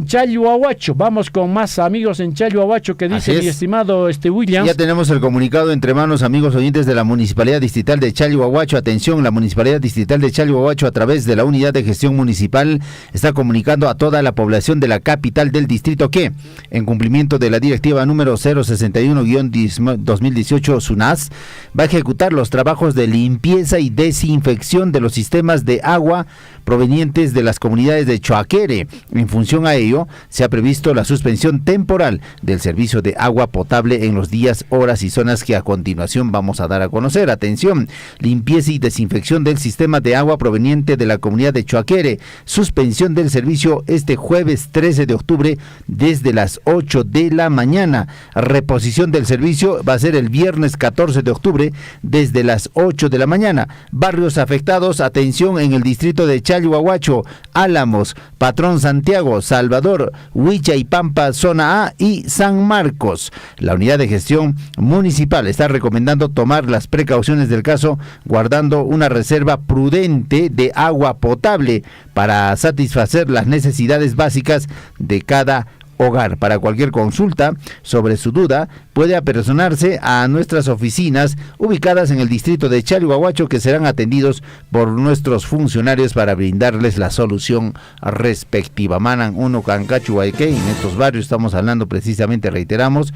Chalhuahuacho. Vamos con más amigos en Chalhuahuacho, que dice mi estimado William. Ya tenemos el comunicado entre manos, amigos oyentes de la Municipalidad Distrital de Chalhuahuacho. Atención, la Municipalidad Distrital de Chalhuahuacho, a través de la Unidad de Gestión Municipal, está comunicando a toda la población de la capital del distrito que, en cumplimiento de la directiva número 061-2018 SUNAS, va a ejecutar los trabajos de limpieza y desinfección de los sistemas de agua provenientes de las comunidades de Choaquere. En función a ello, se ha previsto la suspensión temporal del servicio de agua potable en los días, horas y zonas que a continuación vamos a dar a conocer. Atención, limpieza y desinfección del sistema de agua proveniente de la comunidad de Choaquere. Suspensión del servicio este jueves 13 de octubre desde las 8 de la mañana. Reposición del servicio va a ser el viernes 14 de octubre desde las 8 de la mañana. Barrios afectados, atención, en el distrito de Chalhuahuacho, Álamos, Patrón Santiago, Salvador, Huicha y Pampa, zona A, y San Marcos. La unidad de gestión municipal está recomendando tomar las precauciones del caso, guardando una reserva prudente de agua potable para satisfacer las necesidades básicas de cada hogar. Para cualquier consulta sobre su duda, puede apersonarse a nuestras oficinas ubicadas en el distrito de Chalhuahuacho, que serán atendidos por nuestros funcionarios para brindarles la solución respectiva. Manan uno Cancachu Guayquén, en estos barrios estamos hablando precisamente, reiteramos,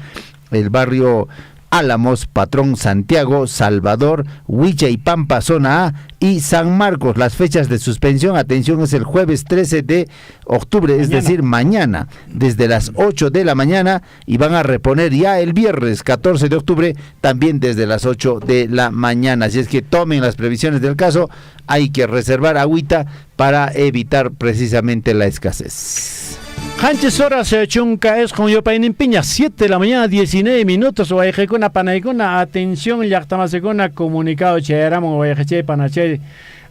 el barrio Álamos, Patrón Santiago, Salvador, Huicha y Pampa, zona A, y San Marcos. Las fechas de suspensión, atención, es el jueves 13 de octubre, es decir, mañana, desde las 8 de la mañana, y van a reponer ya el viernes 14 de octubre, también desde las 8 de la mañana. Así es que tomen las previsiones del caso, hay que reservar agüita para evitar precisamente la escasez. Hanches horas chunca es con yo pain en piña, 7 de la mañana, 19 minutos, o con panaicona, atención, ya estamos con comunicado, cheramo, o panache,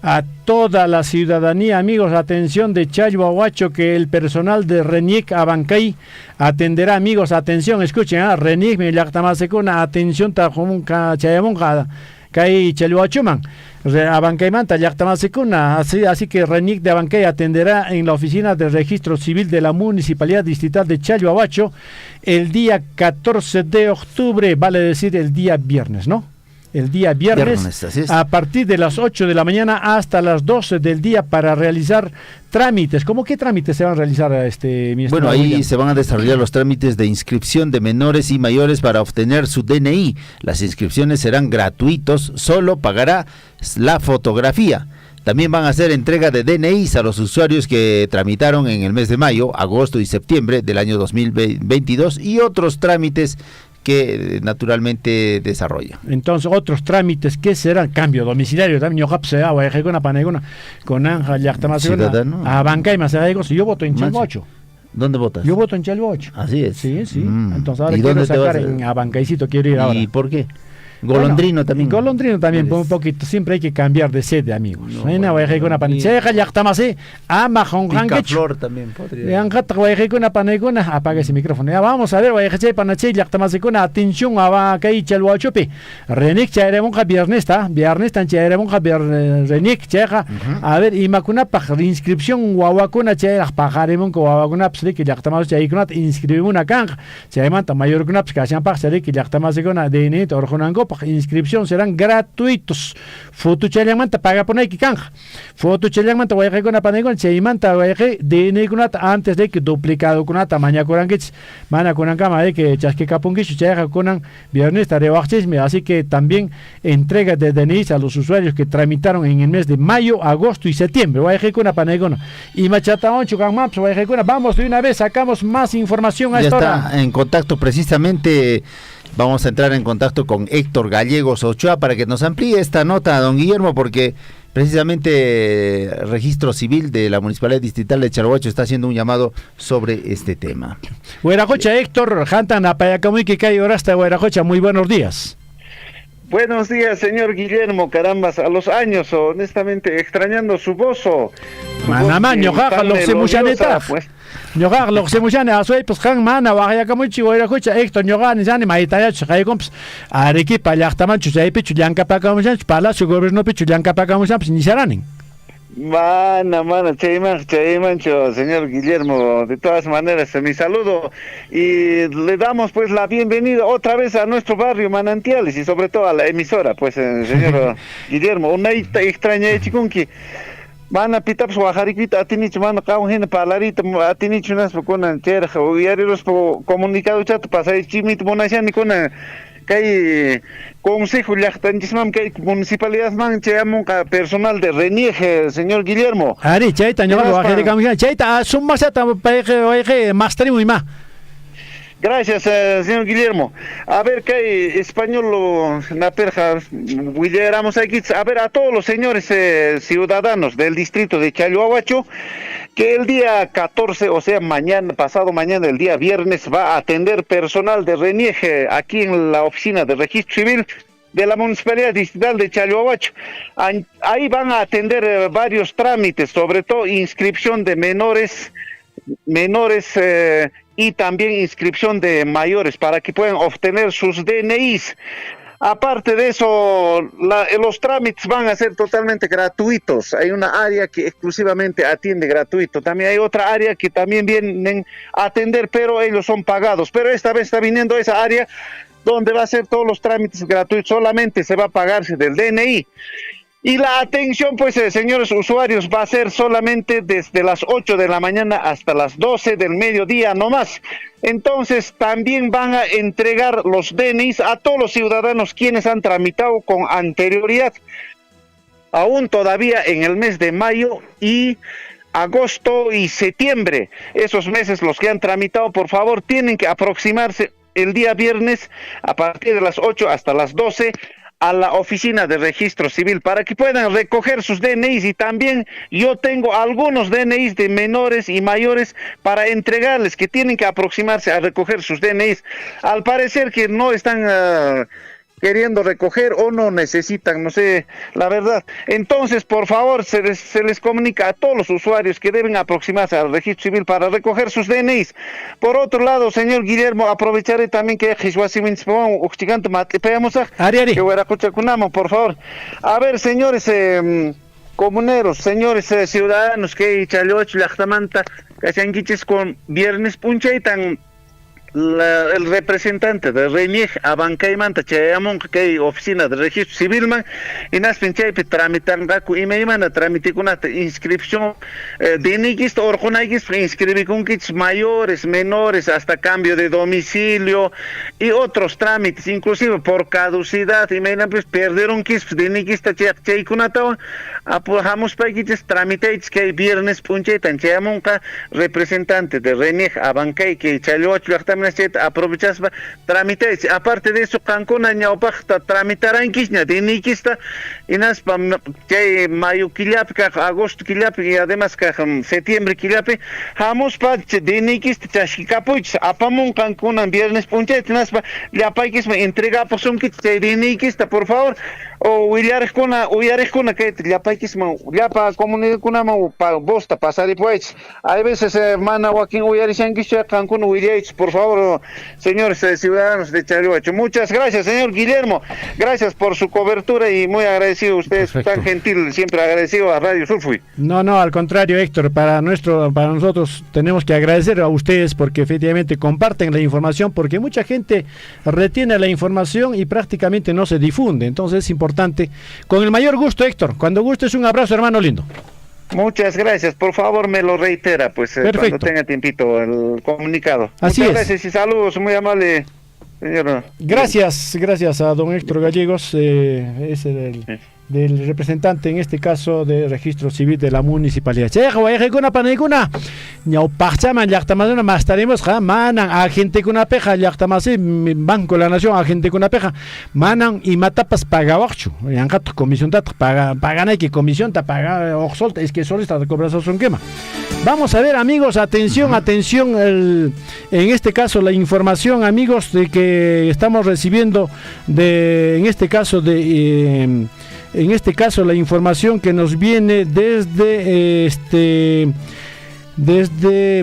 a toda la ciudadanía, amigos, atención de Chalhuahuacho, que el personal de RENIEC Abancay atenderá, amigos, atención, escuchen, RENIEC, me ya estamos con atención, ta como chayamonga, Kai Chalhuachuman. Abancaymanta Yactamasecuna, así que RENIEC de Abancay atenderá en la oficina de registro civil de la Municipalidad Distrital de Chalhuahuacho el día 14 de octubre, vale decir el día viernes, ¿no? El día viernes a partir de las 8 de la mañana hasta las 12 del día para realizar trámites. ¿Cómo qué trámites se van a realizar, mi estimado? Bueno, ahí William? se van a desarrollar los trámites de inscripción de menores y mayores para obtener su DNI. Las inscripciones serán gratuitos, solo pagará la fotografía. También van a hacer entrega de DNIs a los usuarios que tramitaron en el mes de mayo, agosto y septiembre del año 2022 y otros trámites que naturalmente desarrolla. Entonces, otros trámites que serán cambio domiciliario, también con Anja Ciudadano. a Bancay más yo voto en Chalhuacho. ¿Dónde votas? Yo voto en Chalhuacho. Así es. Sí. Entonces ahora ¿Y quiero dónde sacar te vas a Bancaycito, quiero ir ahora. ¿Y por qué? Golondrino también. Golondrino también, un poquito. Siempre hay que cambiar de sede, amigos. Picaflor también podría. Apaga ese micrófono. Ya vamos a ver, atención a Chalhuachope. RENIEC Chayaremonja viernes, tan Chayaremonja RENIEC Chayaja. A ver, y Macunapaj, inscripción Guaguacuna Chayaj, Pajaremon, Guaguacuna, que Yactamas Chayicunat, inscribimos una canja. Chayamanta, mayor Cunaps, que hacían Pajar, que Yactamas de Orjonango. Inscripción serán gratuitos. Foto Chayanmanta paga por Nike canja. Foto Chayanmanta voy a con la panegon, Chaymanta voy a de Negunata antes de que duplicado con ata mañana corangits, mana con cama de que chasque capunguicho chayaja con viernes tarewaxisme. Así que también entrega de DNI a los usuarios que tramitaron en el mes de mayo, agosto y septiembre. Voy a con la panegona. Y Machataón, Chucan Maps, voy a con vamos de una vez, sacamos más información a esta hora. Ya está en contacto precisamente. Vamos a entrar en contacto con Héctor Gallegos Ochoa para que nos amplíe esta nota, don Guillermo, porque precisamente Registro Civil de la Municipalidad Distrital de Chalhuacho está haciendo un llamado sobre este tema. Huerajocha Héctor, Jantan Apayacamuy que cae hasta Huerajocha, muy buenos días. Buenos días, señor Guillermo, carambas, a los años, honestamente, extrañando su voz. Manama, ñojaja, lo se muchaneta. Ñojaja, lo se muchane, a suey, pues, han mana, vaya como chivo, era cocha, Héctor, ñojaja, ni sani, maitaya, chay, comps, Arequipa, llachtaman, chusay, pichulanca, pacamuchan, palacio, gobierno, pichulanca, pacamuchan, pues, ni saranin. Mana, Chaymancho, señor Guillermo, de todas maneras, mi saludo y le damos pues la bienvenida otra vez a nuestro barrio Manantiales y sobre todo a la emisora, pues, señor Guillermo, una extraña chikunki. Mana pitaps wajarikita atinich mana kaunjena palarita atinich unas poconan cherja o diarios comunicado chat pasay chimit monashani kona kay consejo llaqtanchismam kay municipalidad man chayamon personal de Renieje, señor Guillermo. Ari chayta ñoqa wajarikam chayta summasata payje mastrimo. Gracias, señor Guillermo. A ver, ¿qué español na perja? A ver, a todos los señores ciudadanos del distrito de Chalhuahuacho, que el día 14, o sea, pasado mañana, el día viernes, va a atender personal de Renieje aquí en la oficina de registro civil de la Municipalidad Distrital de Chalhuahuacho. Ahí van a atender varios trámites, sobre todo inscripción de menores y también inscripción de mayores para que puedan obtener sus DNIs. Aparte de eso, los trámites van a ser totalmente gratuitos. Hay una área que exclusivamente atiende gratuito. También hay otra área que también vienen a atender, pero ellos son pagados. Pero esta vez está viniendo esa área donde va a ser todos los trámites gratuitos. Solamente se va a pagarse del DNI. Y la atención, pues, señores usuarios, va a ser solamente desde las 8 de la mañana hasta las 12 del mediodía, no más. Entonces, también van a entregar los DNIs a todos los ciudadanos quienes han tramitado con anterioridad. Aún todavía en el mes de mayo y agosto y septiembre. Esos meses, los que han tramitado, por favor, tienen que aproximarse el día viernes a partir de las 8 hasta las 12 a la oficina de registro civil para que puedan recoger sus DNIs. Y también yo tengo algunos DNIs de menores y mayores para entregarles, que tienen que aproximarse a recoger sus DNIs. Al parecer que no están queriendo recoger o no necesitan, no sé, la verdad. Entonces, por favor, se les comunica a todos los usuarios que deben aproximarse al registro civil para recoger sus DNIs. Por otro lado, señor Guillermo, aprovecharé también que por favor. A ver, señores comuneros, señores ciudadanos que Chalhuacho, Llaqtamanta, Cachanquiches con viernes punchaitan. El representante de Renieje Abancaymanta chayamon que oficina de registro civil man y nas pinchaypi tramitan raku y me manda tramiticunata inscripción de niquis orjunaikis inscribicunkits mayores, menores, hasta cambio de domicilio y otros trámites, inclusive por caducidad y me pues perdieron kis de niquis chaykunata apujamos paquites tramites que viernes punchaitan chayamon representante de Renieje Abancay que Chalhuacho aprovechas trámites. Aparte de eso, Cancún ñaupajta tramitarán kisña de nikista y naspa que mayo killapi, agosto killapi y además que septiembre killapi hamos pa de nikista chashikapuch apamun Cancún viernes punchet naspa llapaikis me entrega pues un kit de nikista, por favor, o uyarejkuna que llapaikis llapa comunidad kuna pa bosta pasar y pues hay veces mana wakin uyarishankis Cancún uyarich, por favor, señores ciudadanos de Chalhuacho. Muchas gracias, señor Guillermo. Gracias por su cobertura y muy agradecido. Usted es tan gentil, siempre agradecido a Radio Surfui. No, al contrario, Héctor, para nosotros tenemos que agradecer a ustedes porque efectivamente comparten la información, porque mucha gente retiene la información y prácticamente no se difunde. Entonces es importante. Con el mayor gusto, Héctor. Cuando gustes, un abrazo, hermano lindo. Muchas gracias, por favor me lo reitera, pues cuando tenga tiempito el comunicado. Así Muchas es. Gracias y saludos, muy amable, señor. Gracias a don Héctor Gallegos, es el del representante, en este caso de registro civil de la municipalidad. Cheja, guayajekuna, panaykuna, ñawpaqchaman llaqtamasiuna más estaremos, manan agentekunapiqa llaqtamasi, Banco de la Nación agentekunapiqa, manan imatapas pagawaqchu, yanqata comisiontata paganayki comisionta paga oqsolta, es que solo está de cobración quema. Vamos a ver, amigos, atención, en este caso la información, amigos, de que estamos recibiendo en este caso la información que nos viene desde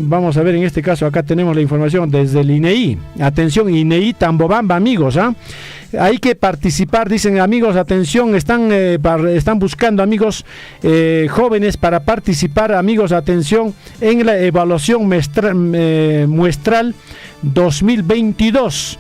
vamos a ver, en este caso acá tenemos la información desde el INEI. Atención, INEI Tambobamba, amigos, hay que participar, dicen, amigos, atención, están buscando, amigos, jóvenes para participar, amigos, atención, en la evaluación muestral 2022.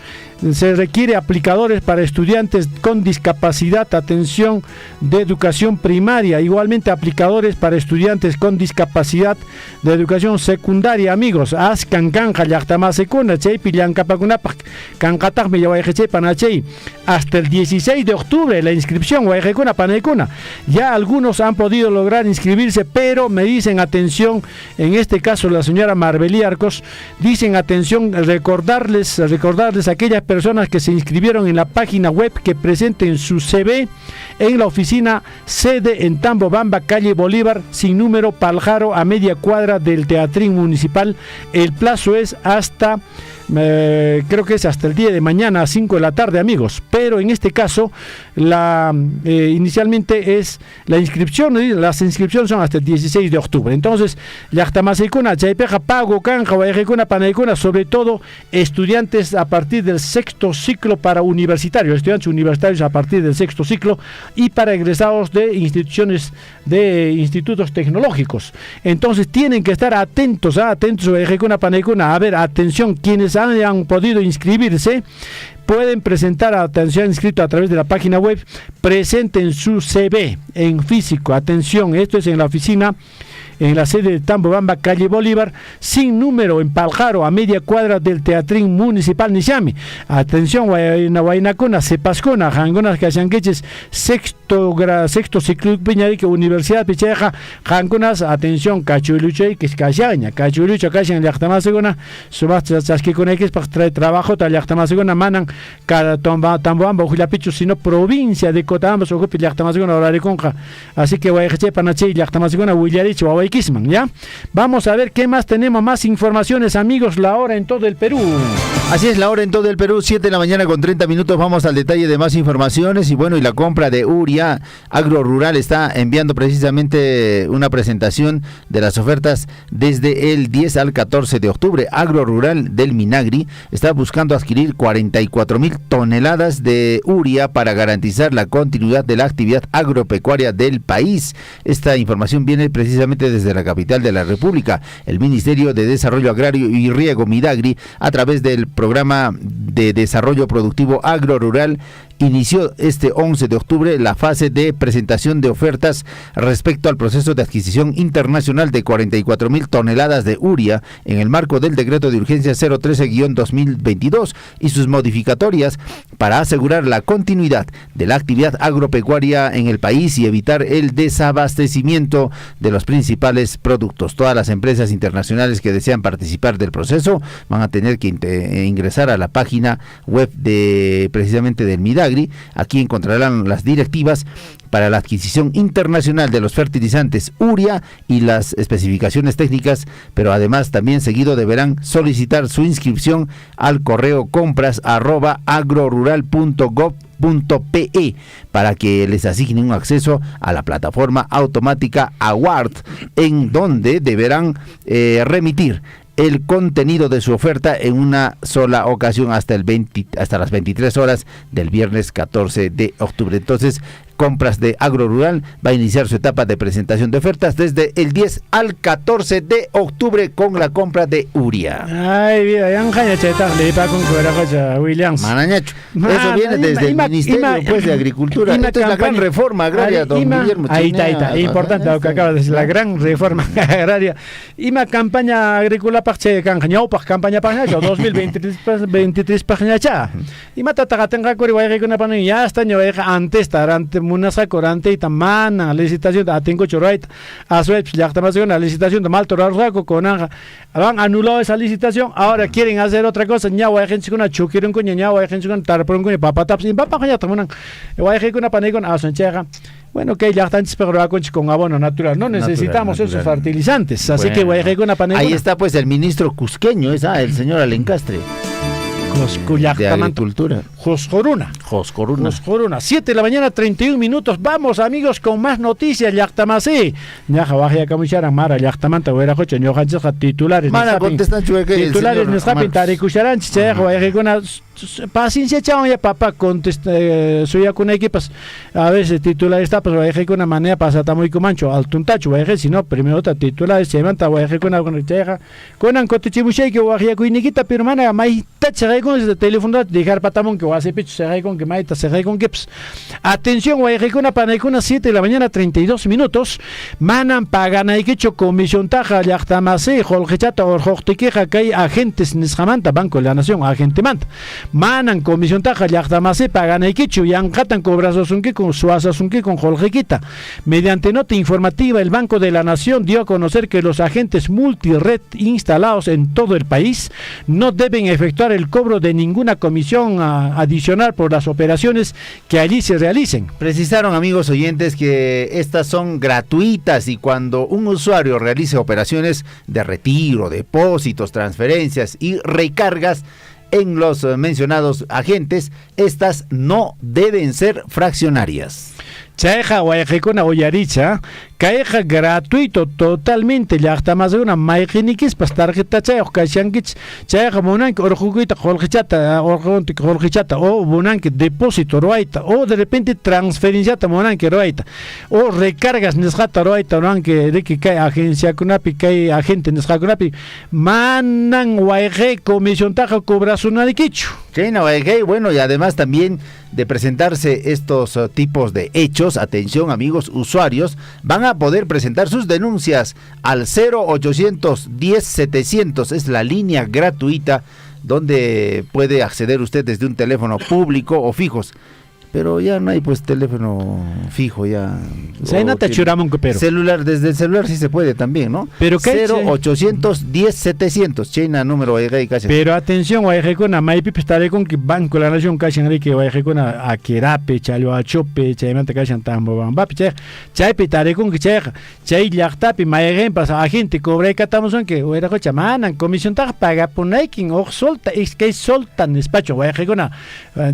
Se requiere aplicadores para estudiantes con discapacidad, atención, de educación primaria, igualmente aplicadores para estudiantes con discapacidad de educación secundaria, amigos. Askan kanja llaqtamasikuna chaypi llank'apakunapaq kanqataqmi yawayqa panachay. Hasta el 16 de octubre la inscripción, wayqikuna panaykuna. Ya algunos han podido lograr inscribirse, pero me dicen, atención, en este caso la señora Marbelí Arcos, dicen, atención, recordarles a aquellas personas que se inscribieron en la página web que presenten su CV en la oficina sede en Tambobamba, calle Bolívar, sin número, Paljaro, a media cuadra del Teatrín Municipal. El plazo es hasta creo que es hasta el día de mañana a 5 de la tarde, amigos, pero en este caso inicialmente es la inscripción, las inscripciones son hasta el 16 de octubre. Entonces, llaqtamasikuna chaypeqa pago kanja wayqikuna panaykuna, sobre todo estudiantes a partir del sexto ciclo para universitarios, estudiantes universitarios a partir del sexto ciclo, y para egresados de institutos tecnológicos. Entonces tienen que estar atentos wayqikuna panaykuna. A ver, atención, quienes hayan podido inscribirse pueden presentar, atención, inscrito a través de la página web, presenten su CV en físico, atención, esto es en la oficina, en la sede de Tambobamba, calle Bolívar, sin número, en Paljaro, a media cuadra del Teatrín Municipal Nishami. Atención, Wainakuna, Sepaskuna, Jangunas Kashanqueches, sexto ciclo Piñarique, Universidad Picheja, Jangunas, atención, Cachuiluche, que es Kashaña, Cachuiluche, Kashan, Yachtamaseguna, Subas Chasquiconeques, para traer trabajo, Yachtamaseguna, Manan, Tambobamba, Ujilapichu, sino provincia de Cotamba, Sojupi, Yachtamaseguna, Orariconja. Así que Guayache, Panache, Yachtamaseguna, Huillarich, ¿ya? Vamos a ver qué más tenemos, más informaciones, amigos. La hora en todo el Perú. Así es, la hora en todo el Perú, 7 de la mañana con 30 minutos. Vamos al detalle de más informaciones. Y bueno, y la compra de Uria Agro Rural está enviando precisamente una presentación de las ofertas desde el 10 al 14 de octubre. Agro Rural del Minagri está buscando adquirir 44,000 toneladas de uria para garantizar la continuidad de la actividad agropecuaria del país. Esta información viene precisamente desde la capital de la República. El Ministerio de Desarrollo Agrario y Riego, Midagri, a través del Programa de Desarrollo Productivo Agro-Rural, inició este 11 de octubre la fase de presentación de ofertas respecto al proceso de adquisición internacional de 44,000 toneladas de uria en el marco del decreto de urgencia 013-2022 y sus modificatorias para asegurar la continuidad de la actividad agropecuaria en el país y evitar el desabastecimiento de los principales productos. Todas las empresas internacionales que desean participar del proceso van a tener que ingresar a la página web precisamente del Midagri. Aquí encontrarán las directivas para la adquisición internacional de los fertilizantes uria y las especificaciones técnicas, pero además también seguido deberán solicitar su inscripción al correo compras@agrorural.gov.pe para que les asignen un acceso a la plataforma automática Award, en donde deberán remitir el contenido de su oferta en una sola ocasión hasta las 23 horas del viernes 14 de octubre. Entonces, Compras de Agro Rural va a iniciar su etapa de presentación de ofertas desde el 10 al 14 de octubre con la compra de uria. Ay, vida, ya Williams. Manañacho. Eso viene desde el Ministerio de Agricultura. Esta es la gran reforma agraria, don Guillermo. Ahí está, importante lo que acaba de decir, la gran reforma agraria. Ima campaña agrícola parche canjañao para campaña pañacho 2023 pañacha. Ima tatagatenga kuri wayre kuna paña ya está antes tarante munasa corante y tamana licitación atengo choroita a su la licitación de malto raco con han anulado esa licitación, ahora quieren hacer otra cosa, ñawa gente con una chuquiron con ñawa gente con tarpon con papatap sin papa ya toman guay con una pane con asuncheja. Bueno, que ya están con abono natural. No necesitamos esos fertilizantes. Así que voy a con una panela. Ahí está pues el ministro cusqueño, el señor Alencastre. De Agricultura. Joscoruna. 7 de la mañana, 31 minutos. Vamos, amigos, con más noticias. Yactamase. Ñaja baja camuchara mara yactamanta huera coche ñoja titulares. Mara contestan chueque. Titulares nos japin tare cucharan chicha voy con una paciencia chao ya papá contesta suya con equipas. A veces titular está pues voy con una manera pasata muy comancho al tuntacho voy si no primero otra titular se levanta voy con una cheja con un cote chibuche que voy con niquita pero mana mai tacha con ese teléfono dejar patamón que voy a hacer picho se con que mai ta se con gips. Atención voy con una panecuna 7 de la mañana 32 minutos. Manan pagan hay que hecho comisión taja yachtamase holgechata o hojtiqueja que hay agentes nisjamanta Banco de la Nación agente manta. Manan comisión taja yachtamase pagan hay que hecho yankatan cobrazosunque con suazasunque con holgequita. Mediante nota informativa el Banco de la Nación dio a conocer que los agentes multired instalados en todo el país no deben efectuar el cobro de ninguna comisión adicional por las operaciones que allí se realicen. Precisaron, amigos oyentes, que estas son gratuitas y cuando un usuario realice operaciones de retiro, depósitos, transferencias y recargas en los mencionados agentes, estas no deben ser fraccionarias. Chaeja Guayajecona Oyaricha, caeja gratuito totalmente, ya está más de una maiginiquis, pas tarjeta chaejo, caixanquich, chaeja monanque, orjuguita, jorgichata, o monanque, depósito roaita, o de repente transferenciata monanque roaita, o recargas nesjata roaita, monanque, de que cae agencia cunapi, cae agente nesjata cunapi, manan guayaje, comisión taja, cobras una de quicho. China guayaje, bueno, y además también de presentarse estos tipos de hechos, atención amigos usuarios, van a poder presentar sus denuncias al 0800 10 700, es la línea gratuita donde puede acceder usted desde un teléfono público o fijos. Pero ya no hay pues teléfono fijo ya. Celular, desde el celular sí se puede también, ¿no? Pero 0800 10 700, China número casi. Pero atención, guayje con a Maipi estaré con que Banco de la Nación casi que guayje con a Querape, Chalo a Chope, Chaymanta casi tambo bamba, chay estaré con que chay yachtapi, Maygen pasa a gente cobra y catamos que era cocha manan, comisión tag paga ponaiking o solta, es que soltan despacho, guayje con a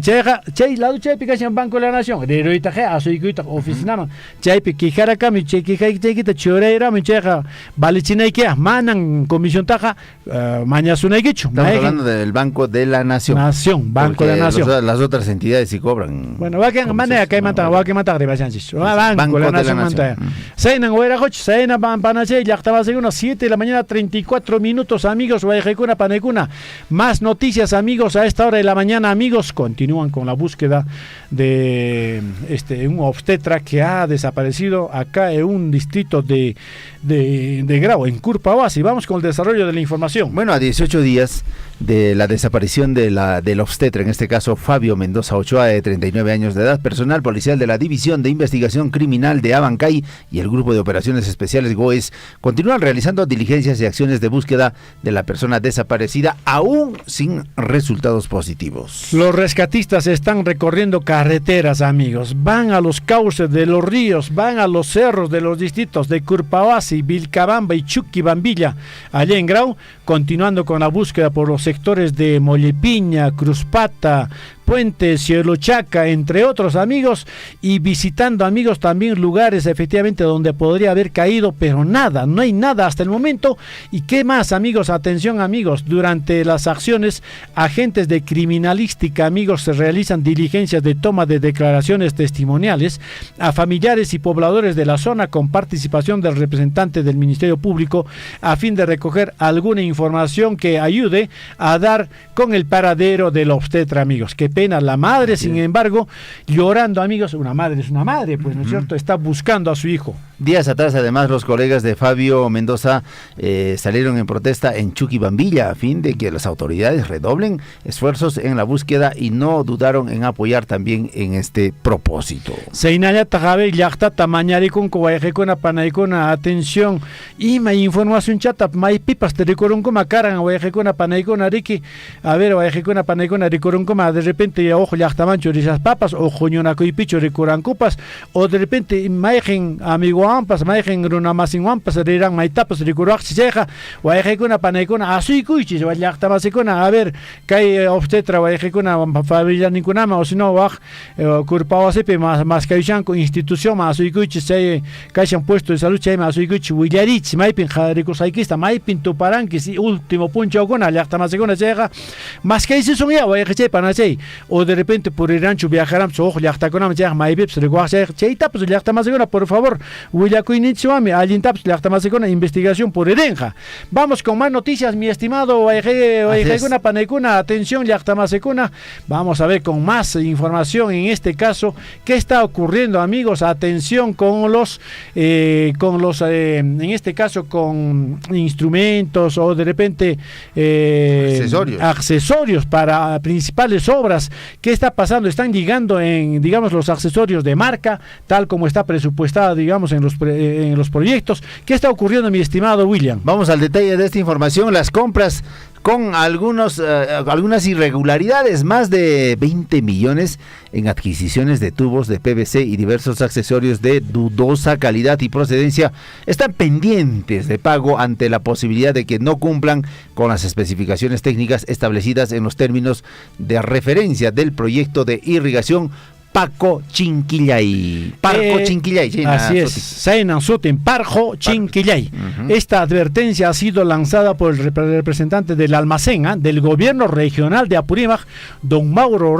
chay lado chay casi Banco de la Nación, de ahorita a su oficina, chaype quijara cami, chequita choreira, mucheja, valichina y que manan comisión taja, mañasuna y quicho. Estamos hablando del Banco de la Nación. Banco de la Nación. Las otras entidades sí cobran. Bueno, va que manera que mata, va que matar de Basanchis. Banco de la Nación. Seinan huera coche, seinan panache, ya estaba hace unas 7 de la mañana, 34 minutos, amigos, guayjecuna, panecuna. Más noticias, amigos, a esta hora de la mañana, amigos, continúan con la búsqueda de un obstetra que ha desaparecido acá en un distrito de Grau, en Curpabasi. Vamos con el desarrollo de la información. Bueno, a 18 días de la desaparición del obstetra, en este caso Fabio Mendoza Ochoa, de 39 años de edad, personal policial de la División de Investigación Criminal de Abancay y el Grupo de Operaciones Especiales GOES continúan realizando diligencias y acciones de búsqueda de la persona desaparecida, aún sin resultados positivos. Los rescatistas están recorriendo carreteras, amigos, van a los cauces de los ríos, van a los cerros de los distritos de Curpabasi, Vilcabamba y Chuquibambilla, allá en Grau, continuando con la búsqueda por los sectores de Mollepiña, Cruzpata, Puente, Cielo Chaca, entre otros, amigos, y visitando, amigos, también lugares efectivamente donde podría haber caído, pero nada, no hay nada hasta el momento. ¿Y qué más, amigos? Atención, amigos, durante las acciones, agentes de criminalística, amigos, se realizan diligencias de toma de declaraciones testimoniales a familiares y pobladores de la zona con participación del representante del Ministerio Público a fin de recoger alguna información que ayude a dar con el paradero del obstetra, amigos. Qué pena, la madre, sin embargo, llorando, amigos, una madre es una madre, pues, ¿no es cierto?, está buscando a su hijo. Días atrás, además, los colegas de Fabio Mendoza salieron en protesta en Chuquibambilla a fin de que las autoridades redoblen esfuerzos en la búsqueda y no dudaron en apoyar también en este propósito. Seinayata Jabe Yachtata Mañaricon Cobayjecona Panaicona, atención, y me información chata, may pipas te recorren como caran, Guayjecona Panaicona Riki, a ver, Guayjecona Panaicona recorren como de repente, ojo, Yachtamancho de esas papas, o Joñonaco y Picho recorran copas, o de repente, Maigen, amigo Ampas, Maigen, Runamasin Ampas, Rirán, Maitapas, Recorrax, Ceja, Guayjecona Panaicona, Asui Cuichis, Yachtamasicona, a ver, Kai obstetra, Guayjecona, Fabrilla Nicunama, o si no, Curpao Sepe, más Caichanco, institución, más Asui Cuichis, Caichan puesto de salud, más Asui Cuichis, Willarich, Maipin, Jaricosaikista, Maipin, Tuparanquis, y último puncho con Yachtamasicona, Ceja, más que son ya, Guayjechepan, o de repente por el rancho viajarán, ojo, Yachtaconam, Maipips, Cheitapos, Yachtamasicona, por favor, Willacuinitsuami, Allintaps, Yachtamasicona, investigación por Erenja. Vamos con más noticias, mi estimado Guayjecuna, Panecuna, atención, Yachtamasicona. Vamos a ver con más información en este caso, qué está ocurriendo, amigos, atención con los en este caso, con instrumentos o de repente accesorios para principales obras. ¿Qué está pasando? Están llegando en, digamos, los accesorios de marca, tal como está presupuestada, digamos, en los proyectos. ¿Qué está ocurriendo, mi estimado William? Vamos al detalle de esta información. Las compras con algunas irregularidades, más de 20 millones en adquisiciones de tubos de PVC y diversos accesorios de dudosa calidad y procedencia, están pendientes de pago ante la posibilidad de que no cumplan con las especificaciones técnicas establecidas en los términos de referencia del proyecto de irrigación Parco Chinquillay. Así es, Sainan Soten, Parco Chinquillay. Esta advertencia ha sido lanzada por el representante del almacén del gobierno regional de Apurímac, don Mauro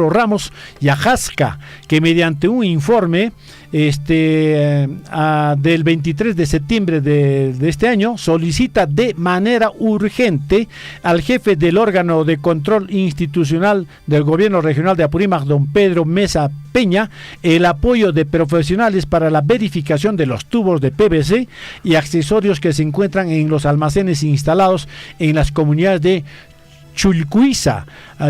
Ramos Yajasca, que mediante un informe del 23 de septiembre de este año solicita de manera urgente al jefe del órgano de control institucional del gobierno regional de Apurímac, don Pedro Mesa Peña, el apoyo de profesionales para la verificación de los tubos de PVC y accesorios que se encuentran en los almacenes instalados en las comunidades de Chulcuiza,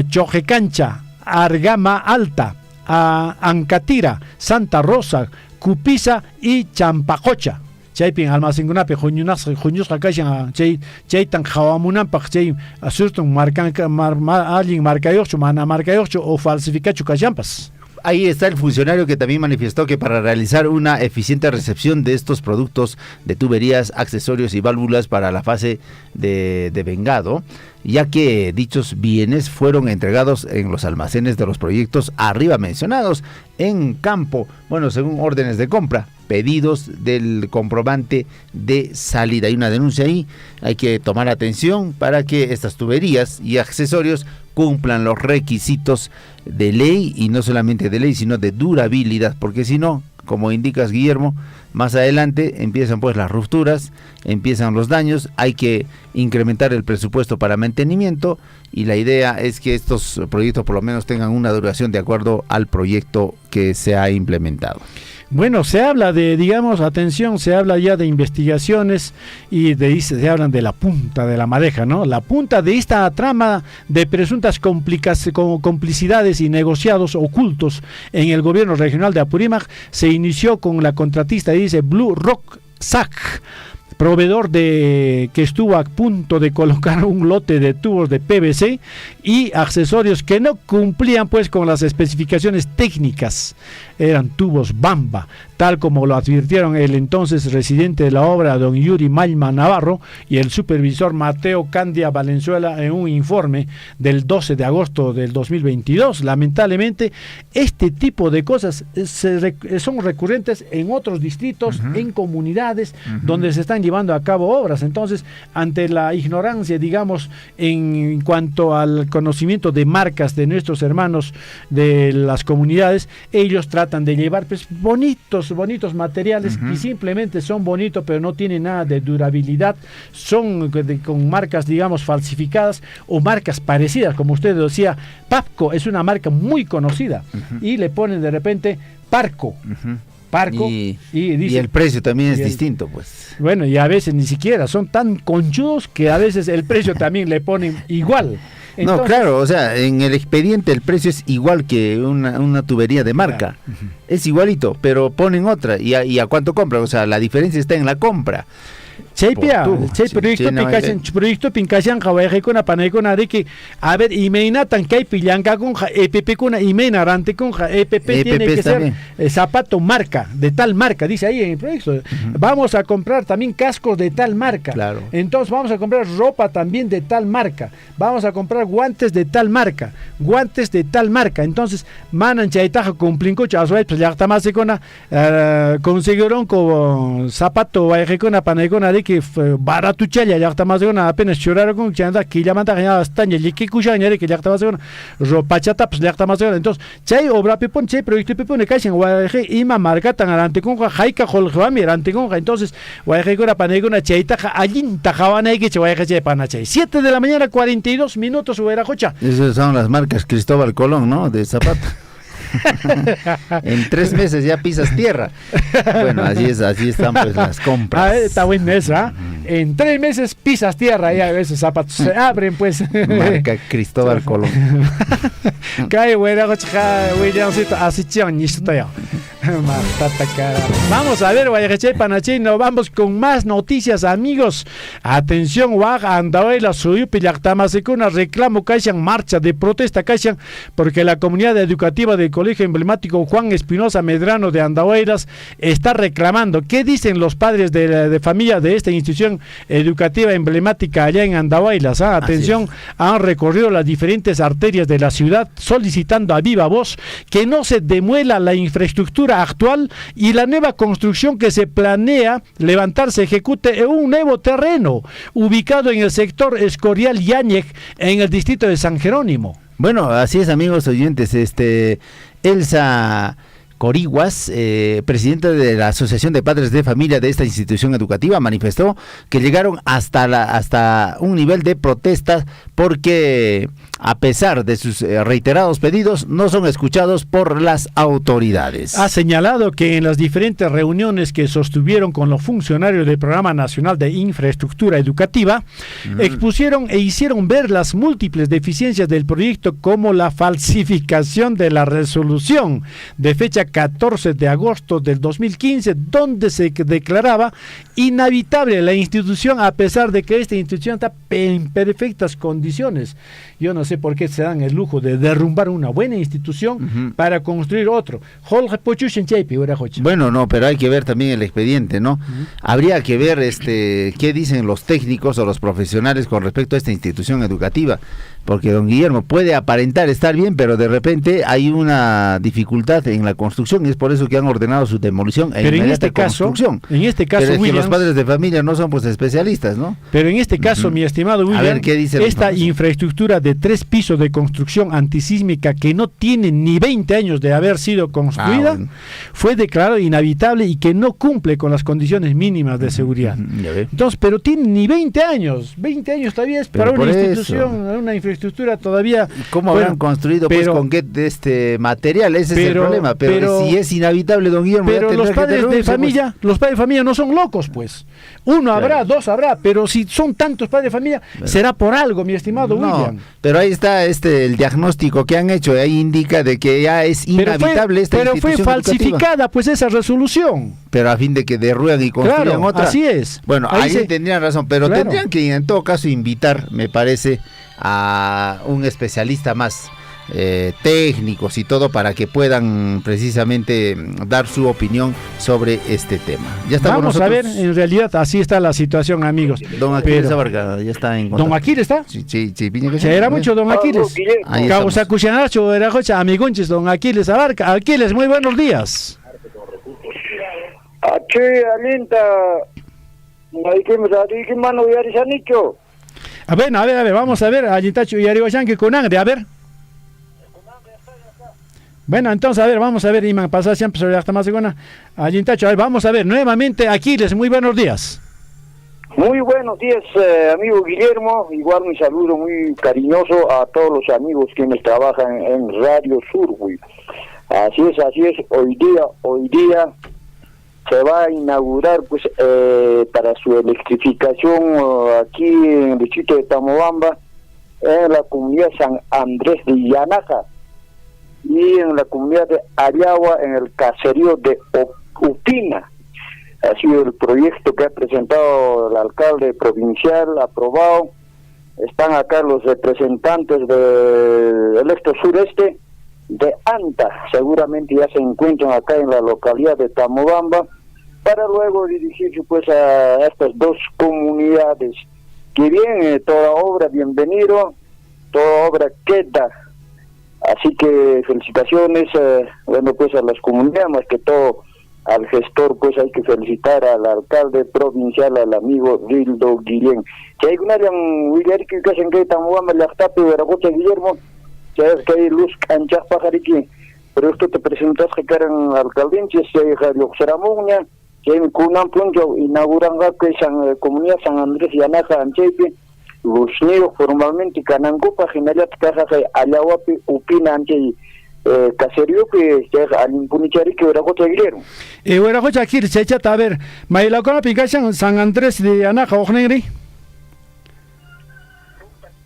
Chojecancha, Argama Alta, Ancatira, Santa Rosa, Cupiza y Champacocha. Chaypin almacengunapi juñusqa kashan chaytan hawamunanpaq chay asurtun alguien marcayochu mana marcayochu o falsificachu kashanpas. Ahí está el funcionario que también manifestó que para realizar una eficiente recepción de estos productos de tuberías, accesorios y válvulas para la fase de vengado, ya que dichos bienes fueron entregados en los almacenes de los proyectos arriba mencionados en campo, bueno, según órdenes de compra, pedidos del comprobante de salida. Hay una denuncia ahí, hay que tomar atención para que estas tuberías y accesorios cumplan los requisitos de ley, y no solamente de ley, sino de durabilidad, porque si no, como indicas, Guillermo, más adelante empiezan pues las rupturas, empiezan los daños, hay que incrementar el presupuesto para mantenimiento, y la idea es que estos proyectos por lo menos tengan una duración de acuerdo al proyecto que se ha implementado. Bueno, se habla de, digamos, atención, se habla ya de investigaciones y se hablan de la punta de la madeja, ¿no? La punta de esta trama de presuntas complicidades y negociados ocultos en el gobierno regional de Apurímac se inició con la contratista, dice Blue Rock Sac, proveedor que estuvo a punto de colocar un lote de tubos de PVC y accesorios que no cumplían pues con las especificaciones técnicas. Eran tubos Bamba, tal como lo advirtieron el entonces residente de la obra, don Yuri Malma Navarro, y el supervisor Mateo Candia Valenzuela en un informe del 12 de agosto del 2022. Lamentablemente, este tipo de cosas son recurrentes en otros distritos, en comunidades donde se están llevando a cabo obras. Entonces, ante la ignorancia, digamos, en cuanto al conocimiento de marcas de nuestros hermanos de las comunidades, ellos tratan de llevar pues bonitos materiales y simplemente son bonitos, pero no tienen nada de durabilidad, son con marcas, digamos, falsificadas o marcas parecidas, como usted decía. Papco es una marca muy conocida y le ponen de repente Parco. parco y dice, el precio también es distinto, pues. Bueno, y a veces ni siquiera son tan conchudos que a veces el precio también le ponen igual. Entonces, no, claro, o sea, en el expediente el precio es igual que una tubería de marca. Es igualito, pero ponen otra. ¿Y a cuánto compran? O sea, la diferencia está en la compra. proyecto pincashan jawaje con apanay con ari que a ver imaginatan que hay pillanca con EPP con imaginarante con EPP tiene que ser zapato marca de tal marca, dice ahí en el proyecto. Vamos a comprar también cascos de tal marca. Claro. Entonces vamos a comprar ropa también de tal marca. Vamos a comprar guantes de tal marca. Entonces manan chaitaja cumplen cocha a su vez pues ya está más con consiguieron con zapato vaje con apanay con ari que barato chaya ya está más con apenas choraron con chanda que llaman ya hasta ni que cuya ni que ya está más con ropa chata pues ya está más con entonces chay obra pepon chay proyecto pepon que caen guaje ima marca tan adelante con jaika holgwa mirante con entonces guaje con apanay con chaitaja allin tajaban ahí que guaje chay panachay 7 de la mañana 42 minutos hubiera cocha. Esas son las marcas Cristóbal Colón, ¿no? De zapato. En 3 meses ya pisas tierra. Bueno, así están pues las compras. Está buena esa. En 3 meses pisas tierra y a veces zapatos se abren pues. Marca Cristóbal Colón. Vamos a ver, nos vamos con más noticias, amigos. Atención, Andahuayla suyo Pilactamasecuna reclamo Caixan marcha de protesta Caixan porque la comunidad educativa del Colegio Emblemático Juan Espinosa Medrano de Andahuaylas está reclamando. ¿Qué dicen los padres de familia de esta institución educativa emblemática allá en Andahuaylas? Atención, han recorrido las diferentes arterias de la ciudad solicitando a viva voz que no se demuela la infraestructura actual y la nueva construcción que se planea levantar se ejecute en un nuevo terreno ubicado en el sector Escorial Yáñez en el distrito de San Jerónimo. Bueno, así es, amigos oyentes. Elsa Coriguas, presidenta de la Asociación de Padres de Familia de esta institución educativa, manifestó que llegaron hasta un nivel de protesta porque a pesar de sus reiterados pedidos no son escuchados por las autoridades. Ha señalado que en las diferentes reuniones que sostuvieron con los funcionarios del Programa Nacional de Infraestructura Educativa, expusieron e hicieron ver las múltiples deficiencias del proyecto, como la falsificación de la resolución de fecha 14 de agosto del 2015, donde se declaraba inhabitable la institución a pesar de que esta institución está en perfectas condiciones. Yo no sé por qué se dan el lujo de derrumbar una buena institución para construir otro. Bueno, no, pero hay que ver también el expediente, ¿no? Habría que ver qué dicen los técnicos o los profesionales con respecto a esta institución educativa, porque don Guillermo puede aparentar estar bien, pero de repente hay una dificultad en la construcción y es por eso que han ordenado su demolición e inmediata construcción. En este caso, pero es Williams, que los padres de familia no son pues especialistas, ¿no? Pero en este caso, mi estimado William, a ver, ¿qué dice esta infraestructura de 3 pisos de construcción antisísmica que no tiene ni 20 años de haber sido construida, fue declarada inhabitable y que no cumple con las condiciones mínimas de seguridad. Entonces, pero tiene ni 20 años todavía es pero para una institución, una infraestructura todavía. ¿Cómo habrán construido pues con qué material? Ese es el problema, pero si es inhabitable, don Guillermo, pero los padres de familia, los padres de familia no son locos, pues. Uno habrá, dos habrá, pero si son tantos padres de familia, será por algo, mi estimado William. Pero ahí está el diagnóstico que han hecho, ahí indica de que ya es inhabitable esta institución educativa. Pero fue falsificada educativa, pues esa resolución. Pero a fin de que derruyan y construyan otra. Así es. Bueno, ahí tendrían razón, pero tendrían que en todo caso invitar, me parece, a un especialista más, técnicos y todo, para que puedan precisamente dar su opinión sobre este tema. Ya está. Vamos a ver, en realidad así está la situación, amigos. Don Aquiles Abarca ya está en contacto. ¿Don Aquiles está? Sí, era mucho don Aquiles. Causa Cuchanacho, era cocha, amigonches, don Aquiles Abarca. Aquiles, muy buenos días. A ver, vamos a ver, Ayintacho y Arihuachanque con Angre, a ver. Bueno, entonces, a ver, vamos a ver, Iman, pasar siempre sobre la más segunda. Ayintacho, a ver, vamos a ver, nuevamente, Aquiles, muy buenos días. Muy buenos días, amigo Guillermo, igual un saludo muy cariñoso a todos los amigos quienes trabajan en Radio Surfui. Así es, hoy día se va a inaugurar pues para su electrificación aquí en el distrito de Tamobamba, en la comunidad San Andrés de Yanaja y en la comunidad de Ayagua, en el caserío de Upina. Ha sido el proyecto que ha presentado el alcalde provincial, aprobado. Están acá los representantes del sureste de ANTA, seguramente ya se encuentran acá en la localidad de Tamobamba, para luego dirigirse pues a estas dos comunidades. Que bien, toda obra bienvenido, toda obra queda. Así que felicitaciones, bueno, pues a las comunidades, más que todo al gestor, pues hay que felicitar al alcalde provincial, al amigo Rildo Guillén. Si hay una Willariki que se encuentra en la Tape de Aragocha Guillermo, sabes que hay luz canchas pajariki, pero esto te presentas que eran alcaldenses, si hay Jalioxaramuña, si hay Kunan Punjo, inauguran que es comunidad San Andrés y Anaja, Anchepe, los niños formalmente Canangopa, General Caja, Ayahuapi, Upina, Anchepe, caserío que al impunichari que Huerajocha Guillermo. Huerajocha aquí, se echa a ver, Mailacona Picasan, San Andrés de Anaja, Ojnegri.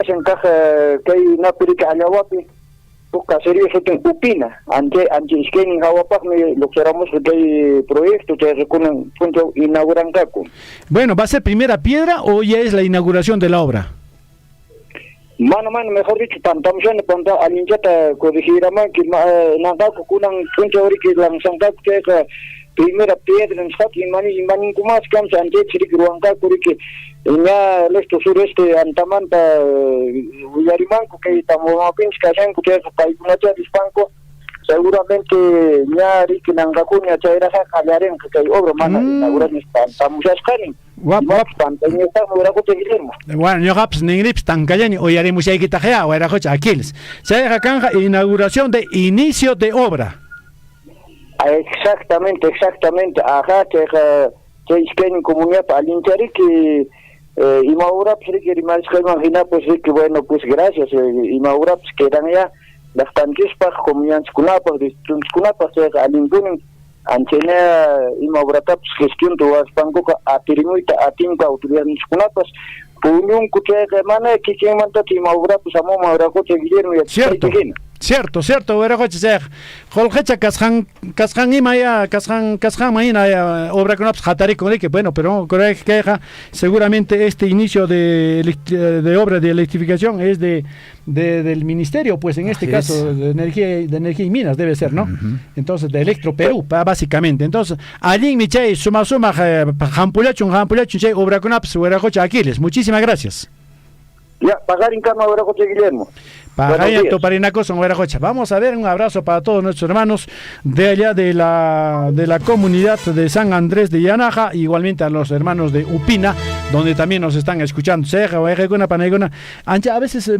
Se encaja que hay una perica Ayahuapi, pues caserío se te Upina, ante Iskeni, Jahuapac, lo que éramos que hay proyectos que recuerdan, punto inauguran Caco. Bueno, ¿va a ser primera piedra o ya es la inauguración de la obra? Mano, mejor dicho, pantamshane, alinchata, corregirama, que Nangaku, Kunan, punto que lanzan que primera piedra en Saki, Manin Kumas, Kamsa, Antetri, Ruanca, que ya el sureste, Antamanta, Yarimanco, que estamos a Pinska, que es Paipunacha, Dispanco, seguramente ya Ricky Nangaku, ya Chaira, Jalaren, que hay obra, mana, inauguración, Pantamushascani. Bueno, yo haps ningrips tan callani o haremos ahí que tajea o era cocha Aquiles. Se deja canja inauguración de inicio de obra. Exactamente. Ajá, que es que en comunidad al interior que Imaura pues que más que imagina pues que bueno pues gracias Imaura pues que eran ya las tantispas comunidades kunapas al ingunin Antena Imaurata gestión de las bancos a Tirimuita a Tinka autoridades kunapas puñun kuche de mana que quien manda Imaura pues a Moma Aragocha Guillermo y Cierto, era coche ser. Jorge Casjan Imaya, Casjan Maina, obra con Hatari que bueno, pero que seguramente este inicio de obra de electrificación es del ministerio, pues en este caso de energía y minas debe ser, ¿no? Entonces de Electro Perú, básicamente. Entonces, allí Michay suma Jampulachun, obra con era coche Aquiles. Muchísimas gracias. Ya, pagar en cama ahora José Guillermo. Vamos a ver, un abrazo para todos nuestros hermanos de allá de la comunidad de San Andrés de Yanaja, igualmente a los hermanos de Upina, donde también nos están escuchando. A veces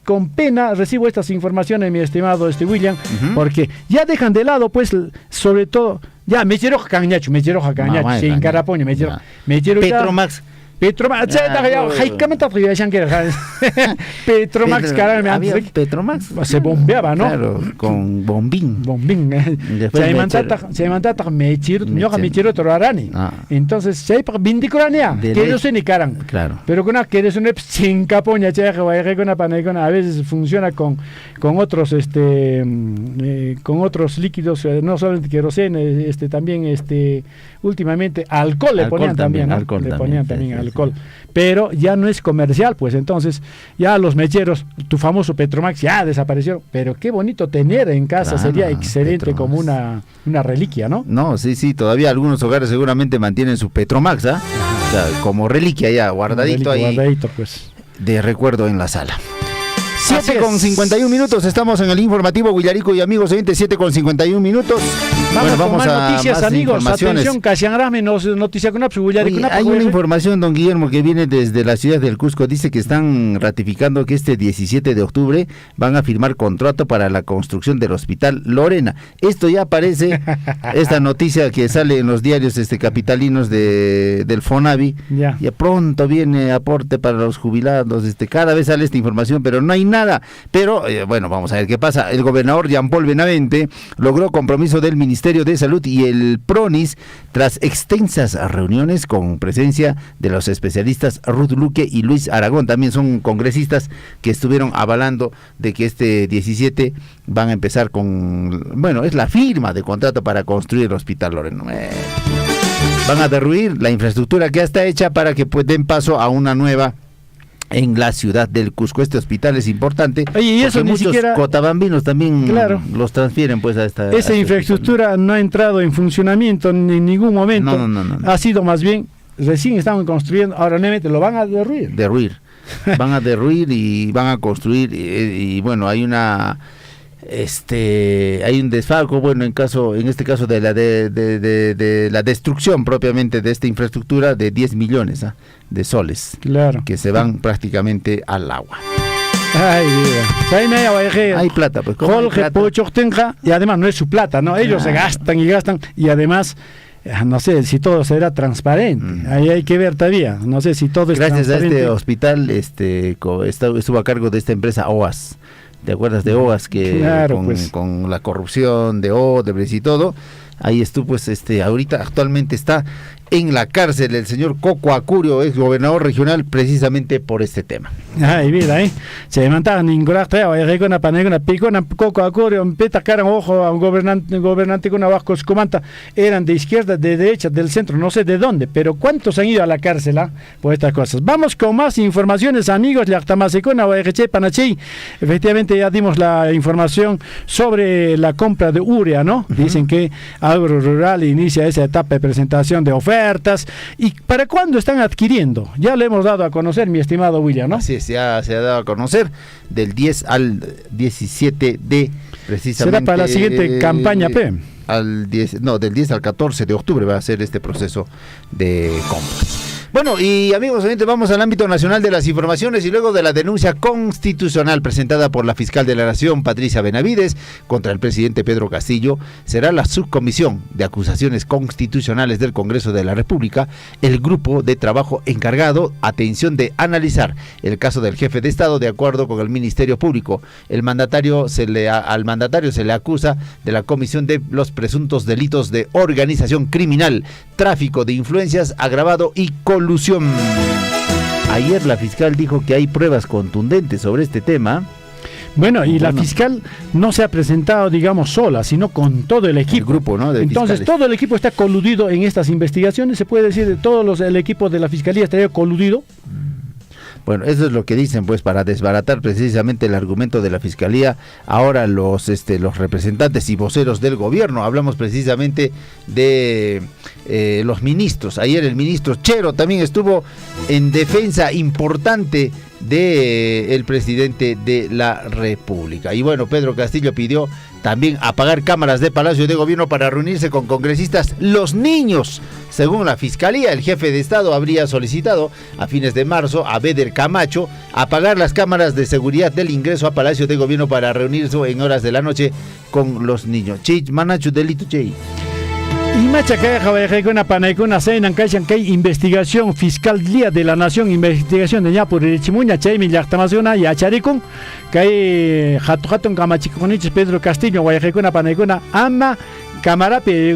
con pena recibo estas informaciones, mi estimado William, porque ya dejan de lado, pues, sobre todo, ya me quiero cañacho, sin carapoño, me quiero Petromax. Petromax, Petromax, caramba, Petromax se bombeaba, ¿no? Claro, con bombín. Se mantata me torarani. Entonces, se vindicorania, que no se ni caran. Claro. Pero con que eres un sin capoña, a veces funciona con otros con otros líquidos, no solamente querosene, también últimamente alcohol le ponían también, alcohol, pero ya no es comercial, pues entonces ya los mecheros, tu famoso Petromax ya desapareció, pero qué bonito tener en casa, sería excelente Petromax. Como una reliquia, ¿no? No, sí, todavía algunos hogares seguramente mantienen su Petromax, O sea, como reliquia ya, guardadito pues. De recuerdo en la sala. 7:51, estamos en el informativo Huillarico y amigos oyentes, 7:51. Vamos a noticias, amigos. Atención, noticia con hay una información, don Guillermo, que viene desde la ciudad del Cusco. Dice que están ratificando que este 17 de octubre van a firmar contrato para la construcción del Hospital Lorena. Esto ya aparece, esta noticia que sale en los diarios capitalinos del Fonavi. Ya pronto viene aporte para los jubilados. Cada vez sale esta información, pero no hay nada. Pero, bueno, vamos a ver qué pasa. El gobernador Jean Paul Benavente logró compromiso del Ministerio Ministerio de Salud y el PRONIS tras extensas reuniones con presencia de los especialistas Ruth Luque y Luis Aragón. También son congresistas que estuvieron avalando de que este 17 van a empezar con, bueno, es la firma de contrato para construir el Hospital Loreno. Van a derruir la infraestructura que ya está hecha para que pues den paso a una nueva en la ciudad del Cusco. Este hospital es importante. Oye, y eso ni muchos siquiera cotabambinos también los transfieren pues a esta. Esa infraestructura no ha entrado en funcionamiento en ningún momento. No. Ha sido más bien, recién estaban construyendo, ahora nuevamente lo van a derruir. Van a derruir y van a construir y bueno, hay una hay un desfalco, bueno, en este caso de la destrucción propiamente de esta infraestructura de 10 millones de soles, claro, que se van prácticamente al agua. Hay plata, pues. Y además no es su plata, ¿no? Ellos se gastan y además no sé si todo será transparente. Ahí hay que ver todavía. No sé si todo es gracias transparente. A este hospital estuvo a cargo de esta empresa OAS. ¿Te acuerdas de OAS que claro, con la corrupción de Odebrecht y todo? Ahí estuvo, pues ahorita actualmente está en la cárcel el señor Coco Acurio, ex gobernador regional, precisamente por este tema. Ay, mira, se levantaban ninguna una panegona picona Coco Acurio, peta cara ojo a un gobernante con una bajo comanta, eran de izquierda, de derecha, del centro, no sé de dónde, pero ¿cuántos han ido a la cárcel por estas cosas? Vamos con más informaciones, amigos. Efectivamente ya dimos la información sobre la compra de urea, ¿no? Dicen que Agro Rural inicia esa etapa de presentación de ofertas. ¿Y para cuándo están adquiriendo? Ya le hemos dado a conocer, mi estimado William, ¿no? Así es, ya se ha dado a conocer del 10 al 17 de precisamente. Será para la siguiente campaña, del 10 al 14 de octubre va a ser este proceso de compras. Bueno, y amigos oyentes, vamos al ámbito nacional de las informaciones y luego de la denuncia constitucional presentada por la fiscal de la Nación, Patricia Benavides, contra el presidente Pedro Castillo, será la subcomisión de acusaciones constitucionales del Congreso de la República el grupo de trabajo encargado, atención, de analizar el caso del jefe de Estado de acuerdo con el Ministerio Público. Al mandatario se le acusa de la comisión de los presuntos delitos de organización criminal, tráfico de influencias agravado y colusión. Ayer la fiscal dijo que hay pruebas contundentes sobre este tema. Bueno, y la fiscal no se ha presentado, digamos, sola, sino con todo el equipo. El grupo, ¿no? Entonces, todo el equipo está coludido en estas investigaciones. Se puede decir de el equipo de la fiscalía estaría coludido. Bueno, eso es lo que dicen, pues, para desbaratar precisamente el argumento de la fiscalía. Ahora los representantes y voceros del gobierno, hablamos precisamente de los ministros. Ayer el ministro Chero también estuvo en defensa importante de el presidente de la República. Y bueno, Pedro Castillo pidió también apagar cámaras de Palacio de Gobierno para reunirse con congresistas. Los niños, según la Fiscalía, el jefe de Estado habría solicitado a fines de marzo a Beder Camacho apagar las cámaras de seguridad del ingreso a Palacio de Gobierno para reunirse en horas de la noche con los niños. Chich, manachu delito, chey. Y machaca una panaicona seinan kaishan kay investigación fiscal día de la nación, investigación de ñapur chimuña chay mi llaqtamasiona y acharikun kay hatun kamachikonichis Pedro Castillo guayajekuna panaicona ama camarape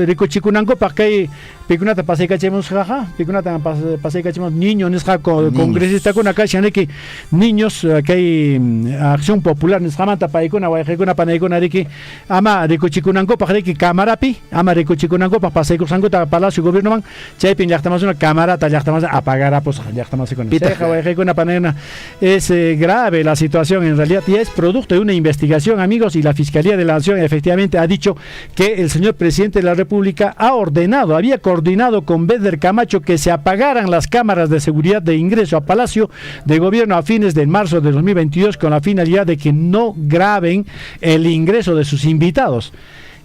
ricochikunango pa kay pikunata pasay kachemos jaja pikunata pasay kachemos niños nisja congresista con acá que niños que hay acción popular nisjamanta paikuna guayajekuna panaicona riki ama ricochikunango pa riki camarapi ama ricochikunango pa pasay kusango ta Palacio Gobierno man chaypin llaqtamas una camarata llaqtamas apagará pues llaqtamas con guayajekuna panaicona. Es grave la situación en realidad y es producto de una investigación, amigos, y la Fiscalía de la Nación efectivamente ha dicho que el señor presidente de la República había coordinado con Beder Camacho que se apagaran las cámaras de seguridad de ingreso a Palacio de Gobierno a fines de marzo de 2022 con la finalidad de que no graben el ingreso de sus invitados.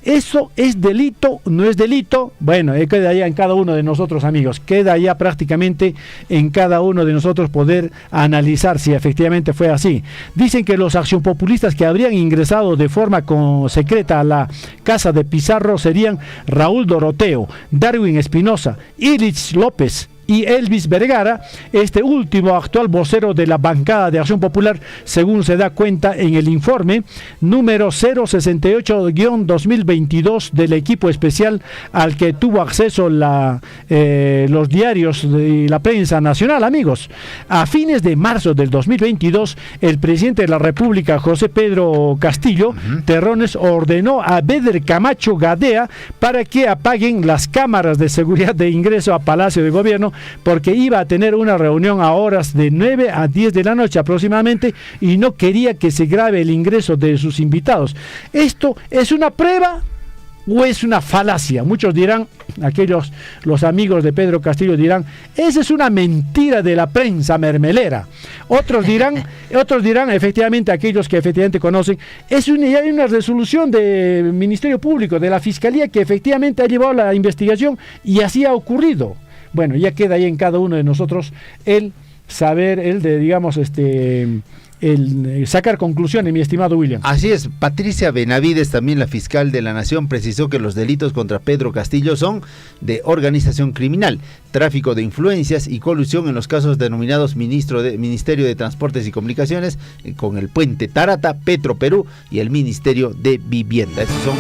¿Eso es delito? ¿No es delito? Bueno, queda ya en cada uno de nosotros, amigos. Queda ya prácticamente en cada uno de nosotros poder analizar si efectivamente fue así. Dicen que los accionpopulistas que habrían ingresado de forma secreta a la casa de Pizarro serían Raúl Doroteo, Darwin Espinosa, Ilich López y Elvis Vergara, este último actual vocero de la bancada de Acción Popular, según se da cuenta en el informe número 068-2022 del equipo especial al que tuvo acceso los diarios y la prensa nacional, amigos. A fines de marzo del 2022, el presidente de la República, José Pedro Castillo Terrones, ordenó a Beder Camacho Gadea para que apaguen las cámaras de seguridad de ingreso a Palacio de Gobierno, porque iba a tener una reunión a horas de 9 a 10 de la noche aproximadamente y no quería que se grabe el ingreso de sus invitados. ¿Esto es una prueba o es una falacia? Muchos dirán, los amigos de Pedro Castillo dirán, esa es una mentira de la prensa mermelera. Otros dirán, efectivamente, aquellos que efectivamente conocen, ya hay una resolución del Ministerio Público, de la Fiscalía, que efectivamente ha llevado la investigación y así ha ocurrido. Bueno, ya queda ahí en cada uno de nosotros el saber, el sacar conclusiones, mi estimado William. Así es. Patricia Benavides, también la fiscal de la Nación, precisó que los delitos contra Pedro Castillo son de organización criminal, tráfico de influencias y colusión en los casos denominados Ministerio de Transportes y Comunicaciones, con el puente Tarata, Petro Perú y el Ministerio de Vivienda. Esos son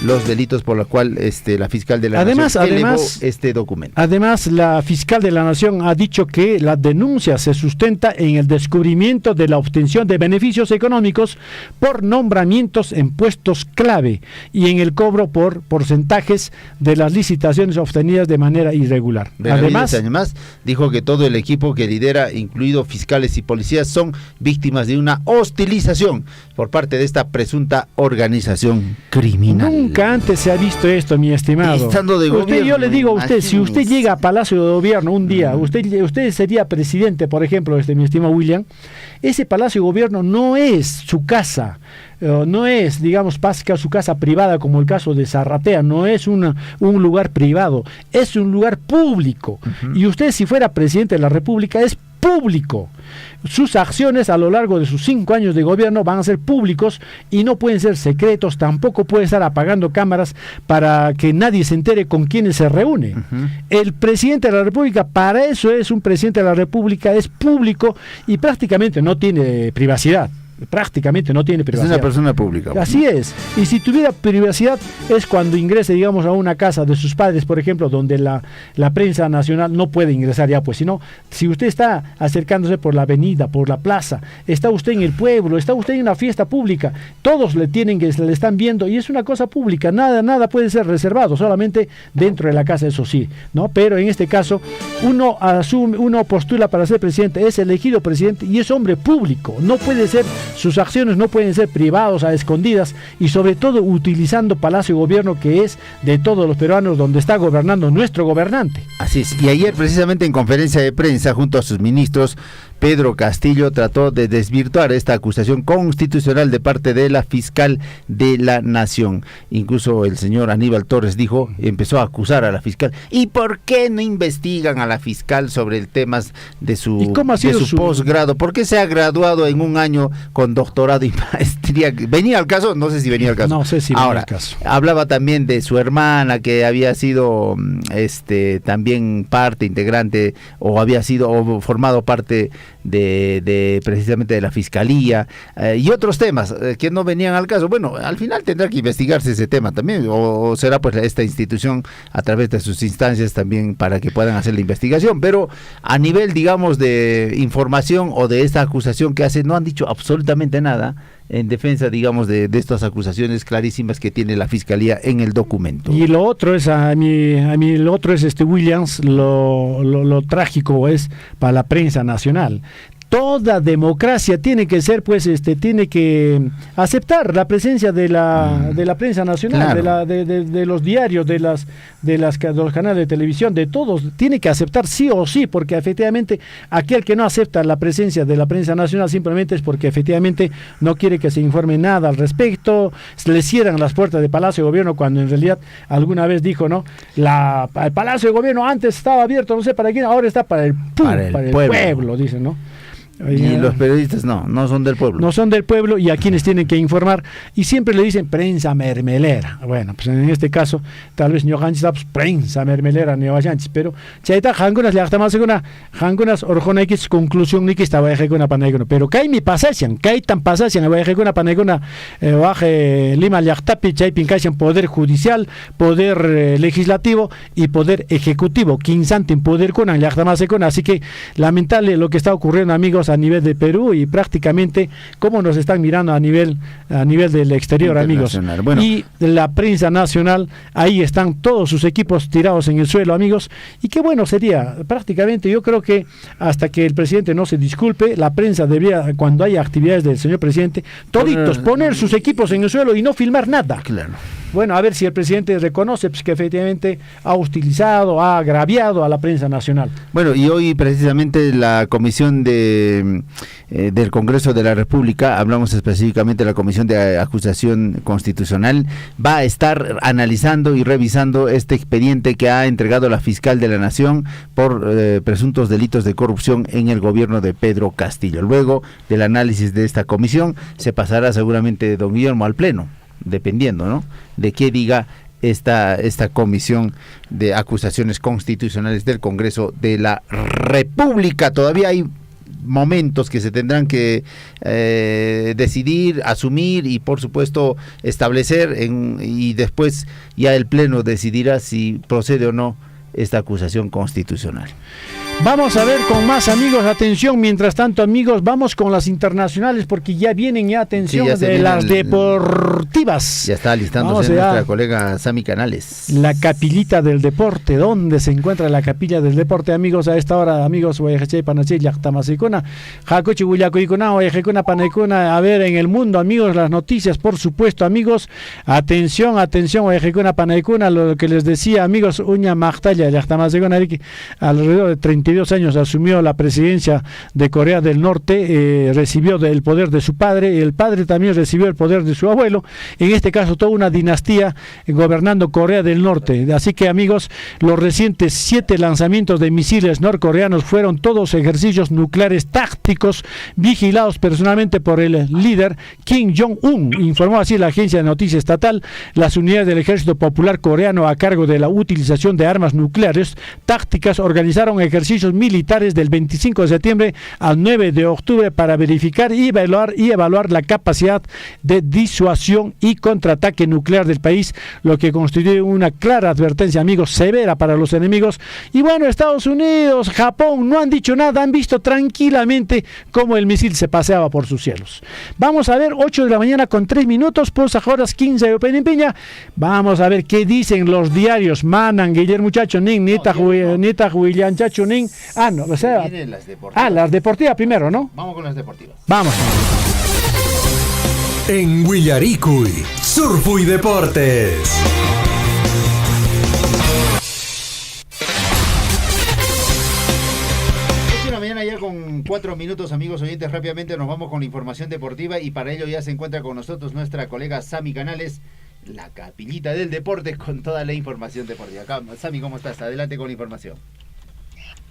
los delitos por los cuales la fiscal de la Nación elevó este documento. Además, la fiscal de la Nación ha dicho que la denuncia se sustenta en el descubrimiento de la obtención de beneficios económicos por nombramientos en puestos clave y en el cobro por porcentajes de las licitaciones obtenidas de manera irregular. Además, dijo que todo el equipo que lidera, incluido fiscales y policías, son víctimas de una hostilización por parte de esta presunta organización criminal. Nunca antes se ha visto esto, mi estimado. Estando de gobierno, yo le digo a usted, si usted llega a Palacio de Gobierno un día, usted sería presidente, por ejemplo, mi estimado William, ese Palacio de Gobierno no es su casa, no es, digamos, su casa privada como el caso de Zarratea, no es un lugar privado, es un lugar público. Y usted, si fuera presidente de la República, es público. Sus acciones a lo largo de sus 5 años de gobierno van a ser públicos y no pueden ser secretos, tampoco puede estar apagando cámaras para que nadie se entere con quienes se reúne. El presidente de la República, para eso es un presidente de la República, es público y prácticamente no tiene privacidad. prácticamente no tiene privacidad. Es una persona pública. Así es. Y si tuviera privacidad es cuando ingrese, digamos, a una casa de sus padres, por ejemplo, donde la prensa nacional no puede ingresar ya, pues, sino, si usted está acercándose por la avenida, por la plaza, está usted en el pueblo, está usted en una fiesta pública, todos le están viendo y es una cosa pública, nada puede ser reservado, solamente dentro de la casa, eso sí, ¿no? Pero en este caso, uno postula para ser presidente, es elegido presidente y es hombre público, no puede ser, sus acciones no pueden ser privados, a escondidas, y sobre todo utilizando Palacio de Gobierno, que es de todos los peruanos, donde está gobernando nuestro gobernante. Así es, y ayer precisamente en conferencia de prensa junto a sus ministros, Pedro Castillo trató de desvirtuar esta acusación constitucional de parte de la fiscal de la Nación. Incluso el señor Aníbal Torres empezó a acusar a la fiscal. ¿Y por qué no investigan a la fiscal sobre el tema de su posgrado? ¿Por qué se ha graduado en un año con doctorado y maestría? ¿Venía al caso? No sé si venía al caso. No sé si venía al caso. Hablaba también de su hermana, que había sido también parte integrante, o había sido, o formado parte de precisamente de la fiscalía, y otros temas que no venían al caso. Bueno, al final tendrá que investigarse ese tema también, o será pues esta institución a través de sus instancias también para que puedan hacer la investigación, pero a nivel, digamos, de información o de esta acusación que hace, no han dicho absolutamente nada en defensa, digamos, de estas acusaciones clarísimas que tiene la fiscalía en el documento. Y lo otro es, lo otro es Williams, lo trágico es para la prensa nacional. Toda democracia tiene que ser, pues, tiene que aceptar la presencia de la prensa nacional, claro, de los diarios, de los canales de televisión, de todos, tiene que aceptar sí o sí, porque efectivamente aquel que no acepta la presencia de la prensa nacional simplemente es porque efectivamente no quiere que se informe nada al respecto. Le cierran las puertas de Palacio de Gobierno cuando en realidad alguna vez dijo, ¿no? El Palacio de Gobierno antes estaba abierto, no sé para quién, ahora está para el pueblo, dicen, ¿no? Y los periodistas no son del pueblo. No son del pueblo y a quienes tienen que informar. Y siempre le dicen prensa mermelera. Bueno, pues en este caso, tal vez ñojanchis, pues prensa mermelera, neoyanchis. Pero, chaita, hangunas le hasta más seguna, hangunas orjona x conclusión ni que estaba ejecuna paneguna. Pero kai mi pasasian, kai tan pasasian, va ejecuna paneguna, baje Lima Llactapi, chay pincasian poder judicial, poder legislativo y poder ejecutivo. Quinsantin poder con más seguna. Así que lamentable lo que está ocurriendo, amigos, a nivel de Perú y prácticamente cómo nos están mirando a nivel del exterior, amigos. Bueno. Y la prensa nacional, ahí están todos sus equipos tirados en el suelo, amigos, y qué bueno sería, prácticamente yo creo que hasta que el presidente no se disculpe, la prensa debería, cuando haya actividades del señor presidente, toditos poner sus equipos en el suelo y no filmar nada. Claro. Bueno, a ver si el presidente reconoce pues, que efectivamente ha hostilizado, ha agraviado a la prensa nacional. Bueno, y hoy precisamente la Comisión del Congreso de la República, hablamos específicamente de la Comisión de Acusación Constitucional, va a estar analizando y revisando este expediente que ha entregado la fiscal de la Nación por presuntos delitos de corrupción en el gobierno de Pedro Castillo. Luego del análisis de esta comisión, se pasará seguramente don Guillermo al Pleno, dependiendo, ¿no?, de qué diga esta comisión de acusaciones constitucionales del Congreso de la República. Todavía hay momentos que se tendrán que decidir, asumir y por supuesto establecer y después ya el Pleno decidirá si procede o no esta acusación constitucional. Vamos a ver con más, amigos, atención, mientras tanto, amigos, vamos con las internacionales porque ya vienen atención, sí, de las deportivas. Ya está alistándose nuestra colega Sami Canales. La capillita del deporte, ¿dónde se encuentra la capilla del deporte, amigos? A esta hora, amigos, a ver, en el mundo, amigos, las noticias, por supuesto, amigos, atención, lo que les decía, amigos, Uña Magtalla, alrededor de 32 años asumió la presidencia de Corea del Norte, recibió el poder de su padre, y el padre también recibió el poder de su abuelo, en este caso toda una dinastía gobernando Corea del Norte. Así que, amigos, los recientes 7 lanzamientos de misiles norcoreanos fueron todos ejercicios nucleares tácticos vigilados personalmente por el líder Kim Jong-un, informó así la agencia de noticias estatal. Las unidades del Ejército Popular Coreano a cargo de la utilización de armas nucleares tácticas organizaron ejercicios militares del 25 de septiembre al 9 de octubre para verificar y evaluar la capacidad de disuasión y contraataque nuclear del país, lo que constituye una clara advertencia, amigos, severa para los enemigos. Y bueno, Estados Unidos, Japón no han dicho nada, han visto tranquilamente cómo el misil se paseaba por sus cielos. Vamos a ver, 8 de la mañana con 3 minutos, pues horas 15 de Penimpiña. Vamos a ver qué dicen los diarios. Manan, Guillermo Muchacho, Nin, Nita Julián Chacho, Nin. No, o sea, las deportivas primero, ¿no? Vamos con las deportivas. Vamos. En Huillaricuy, Surfu y Deportes. Mañana ya con 4 minutos, amigos oyentes, rápidamente nos vamos con la información deportiva y para ello ya se encuentra con nosotros nuestra colega Sami Canales, la capillita del deporte, con toda la información deportiva. Sami, ¿cómo estás? Adelante con la información.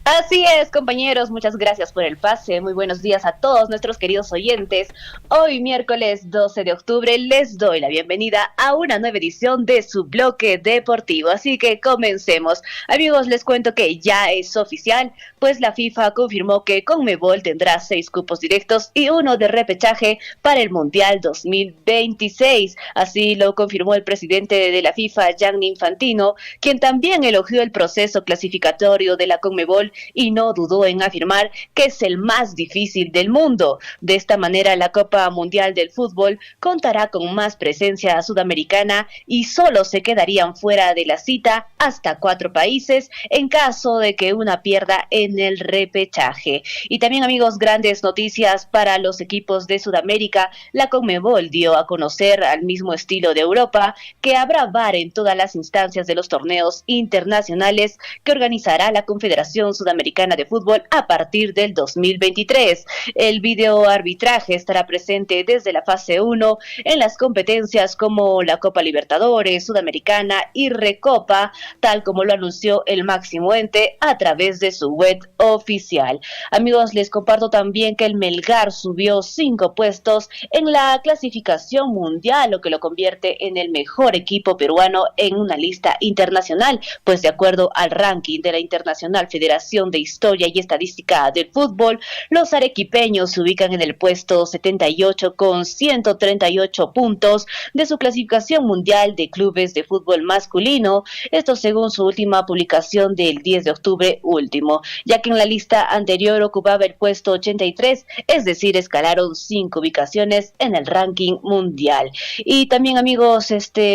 Así es, compañeros, muchas gracias por el pase. Muy buenos días a todos nuestros queridos oyentes. Hoy, miércoles 12 de octubre, les doy la bienvenida a una nueva edición de su bloque deportivo. Así que comencemos. Amigos, les cuento que ya es oficial, pues la FIFA confirmó que CONMEBOL tendrá 6 cupos directos y 1 de repechaje para el Mundial 2026. Así lo confirmó el presidente de la FIFA, Gianni Infantino, quien también elogió el proceso clasificatorio de la CONMEBOL y no dudó en afirmar que es el más difícil del mundo. De esta manera, la Copa Mundial del Fútbol contará con más presencia sudamericana y solo se quedarían fuera de la cita hasta 4 países en caso de que una pierda en el repechaje. Y también, amigos, grandes noticias para los equipos de Sudamérica. La CONMEBOL dio a conocer, al mismo estilo de Europa, que habrá VAR en todas las instancias de los torneos internacionales que organizará la Confederación Sudamericana Sudamericana de Fútbol a partir del 2023. El videoarbitraje estará presente desde la fase 1 en las competencias como la Copa Libertadores, Sudamericana y Recopa, tal como lo anunció el máximo ente a través de su web oficial. Amigos, les comparto también que el Melgar subió 5 puestos en la clasificación mundial, lo que lo convierte en el mejor equipo peruano en una lista internacional, pues de acuerdo al ranking de la Internacional Federación de Historia y Estadística del Fútbol, los arequipeños se ubican en el puesto 78 con 138 puntos de su clasificación mundial de clubes de fútbol masculino, esto según su última publicación del 10 de octubre último, ya que en la lista anterior ocupaba el puesto 83, es decir, escalaron 5 ubicaciones en el ranking mundial. Y también, amigos,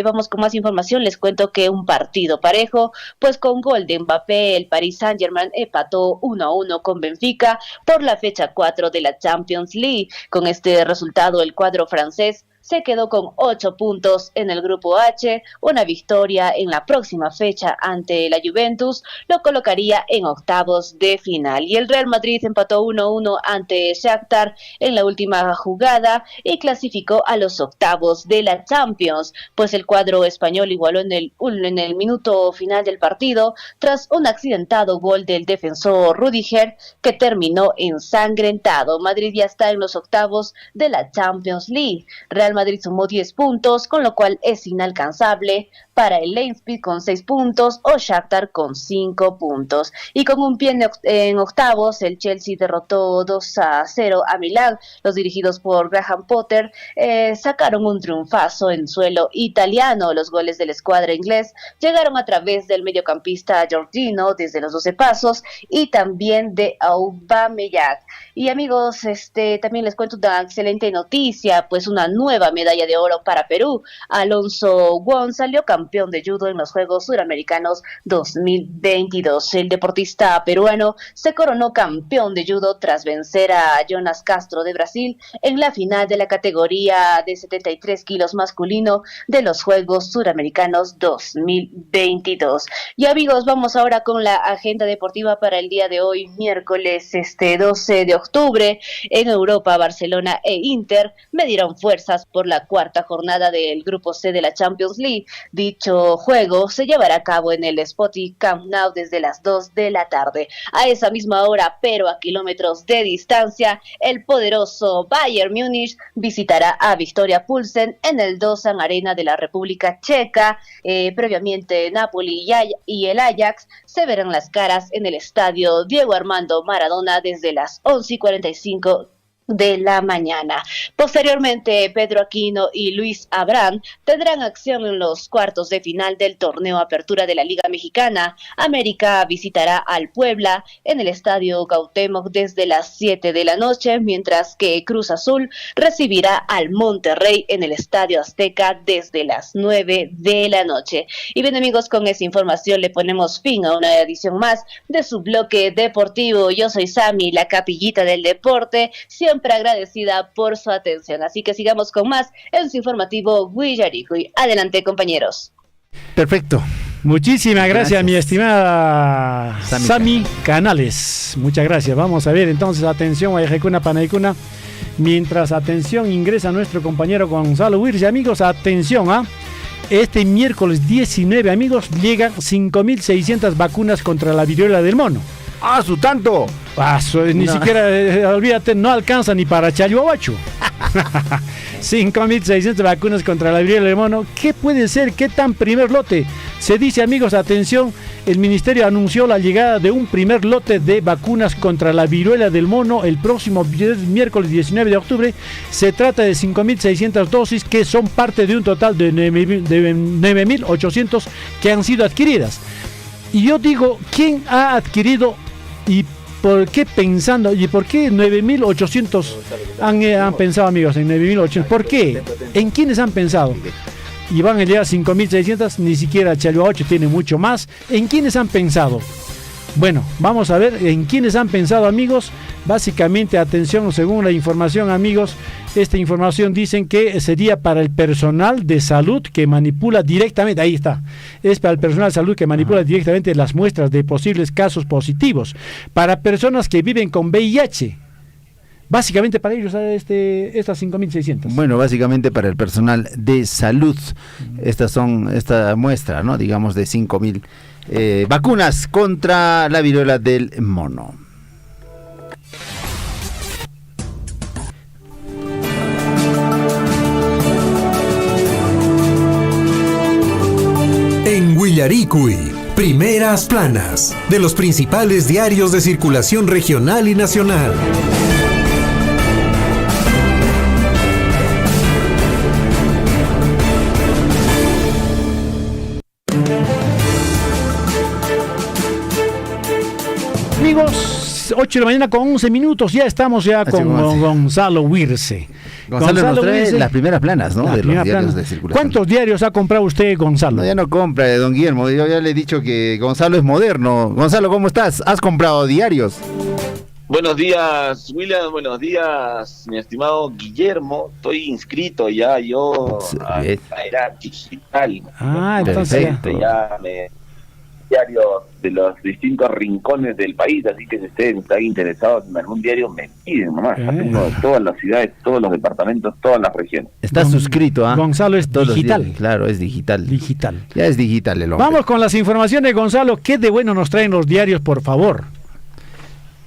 vamos con más información. Les cuento que un partido parejo, pues con gol de Mbappé, el Paris Saint-Germain empató 1-1 con Benfica por la fecha 4 de la Champions League. Con este resultado, el cuadro francés se quedó con 8 puntos en el grupo H. Una victoria en la próxima fecha ante la Juventus lo colocaría en octavos de final. Y el Real Madrid empató 1-1 ante Shakhtar en la última jugada y clasificó a los octavos de la Champions, pues el cuadro español igualó en el minuto final del partido tras un accidentado gol del defensor Rudiger que terminó ensangrentado. Madrid ya está en los octavos de la Champions League. Real Madrid sumó 10 puntos, con lo cual es inalcanzable para el Leipzig con 6 puntos o Shakhtar con 5 puntos. Y con un pie en octavos, el Chelsea derrotó 2-0 a Milán. Los dirigidos por Graham Potter sacaron un triunfazo en suelo italiano. Los goles de la escuadra inglés llegaron a través del mediocampista Jorginho desde los 12 pasos y también de Aubameyang. Y amigos, también les cuento una excelente noticia, pues una nueva medalla de oro para Perú. Alonso Wong salió campeón de judo en los Juegos Suramericanos 2022. El deportista peruano se coronó campeón de judo tras vencer a Jonas Castro de Brasil en la final de la categoría de 73 kilos masculino de los Juegos Suramericanos 2022. Y amigos, vamos ahora con la agenda deportiva para el día de hoy, miércoles 12 de octubre. En Europa, Barcelona e Inter midieron fuerzas por la cuarta jornada del Grupo C de la Champions League. Dicho juego se llevará a cabo en el Spotify Camp Nou desde las 2 de la tarde. A esa misma hora, pero a kilómetros de distancia, el poderoso Bayern Múnich visitará a Victoria Plzen en el Dozan Arena de la República Checa. Previamente, Napoli y el Ajax se verán las caras en el estadio Diego Armando Maradona desde las 11:45 de la mañana. Posteriormente, Pedro Aquino y Luis Abrán tendrán acción en los cuartos de final del torneo Apertura de la Liga Mexicana. América visitará al Puebla en el estadio Cuauhtémoc desde las 7 de la noche, mientras que Cruz Azul recibirá al Monterrey en el estadio Azteca desde las 9 de la noche. Y bien, amigos, con esa información le ponemos fin a una edición más de su bloque deportivo. Yo soy Sami, la capillita del deporte, siempre agradecida por su atención. Así que sigamos con más en su informativo Huillaricui. Adelante, compañeros. Perfecto. Muchísimas gracias, mi estimada Sami Canales. Muchas gracias. Vamos a ver entonces, atención, Guayajecuna, Panaicuna. Mientras, atención, ingresa nuestro compañero Gonzalo Wirge. Amigos, atención, este miércoles 19, amigos, llegan 5.600 vacunas contra la viruela del mono. ¡Ah, su tanto! Ni siquiera, olvídate, no alcanza ni para Chayoahuacho. 5.600 vacunas contra la viruela del mono. ¿Qué puede ser? ¿Qué tan primer lote? Se dice, amigos, atención, el ministerio anunció la llegada de un primer lote de vacunas contra la viruela del mono el próximo miércoles 19 de octubre. Se trata de 5.600 dosis que son parte de un total de 9.800 que han sido adquiridas. Y yo digo, ¿quién ha adquirido y por qué pensando? ¿Y por qué 9.800 han pensado, amigos, en 9.800? ¿Por qué? ¿En quiénes han pensado? Y van a llegar 5.600, ni siquiera Chayoahuacho tiene mucho más. ¿En quiénes han pensado? Bueno, vamos a ver en quiénes han pensado, amigos. Básicamente, atención, según la información, amigos, esta información dicen que sería para el personal de salud que manipula directamente, ahí está, es para el personal de salud que manipula directamente las muestras de posibles casos positivos, para personas que viven con VIH. Básicamente para ellos estas 5.600. Bueno, básicamente para el personal de salud. Esta muestra, ¿no? Digamos de 5.000 vacunas contra la viruela del mono. En Willaricui, primeras planas de los principales diarios de circulación regional y nacional. Amigos, 8 de la mañana con 11 minutos, ya estamos con Gonzalo Wirce. Gonzalo nos trae las primeras planas, ¿no? De los diarios de circulación. ¿Cuántos diarios ha comprado usted, Gonzalo? No, ya no compra, don Guillermo. Yo ya le he dicho que Gonzalo es moderno. Gonzalo, ¿cómo estás? ¿Has comprado diarios? Buenos días, William. Buenos días, mi estimado Guillermo. Estoy inscrito ya yo a la era digital. Entonces ya me diarios de los distintos rincones del país, así que si ustedes están interesados en algún diario, me piden nomás. Tengo de todas las ciudades, todos los departamentos, todas las regiones. Está suscrito, ¿ah? Gonzalo es digital. Claro, es digital. Digital. Ya es digital el hombre. Vamos con las informaciones, Gonzalo. ¿Qué de bueno nos traen los diarios, por favor?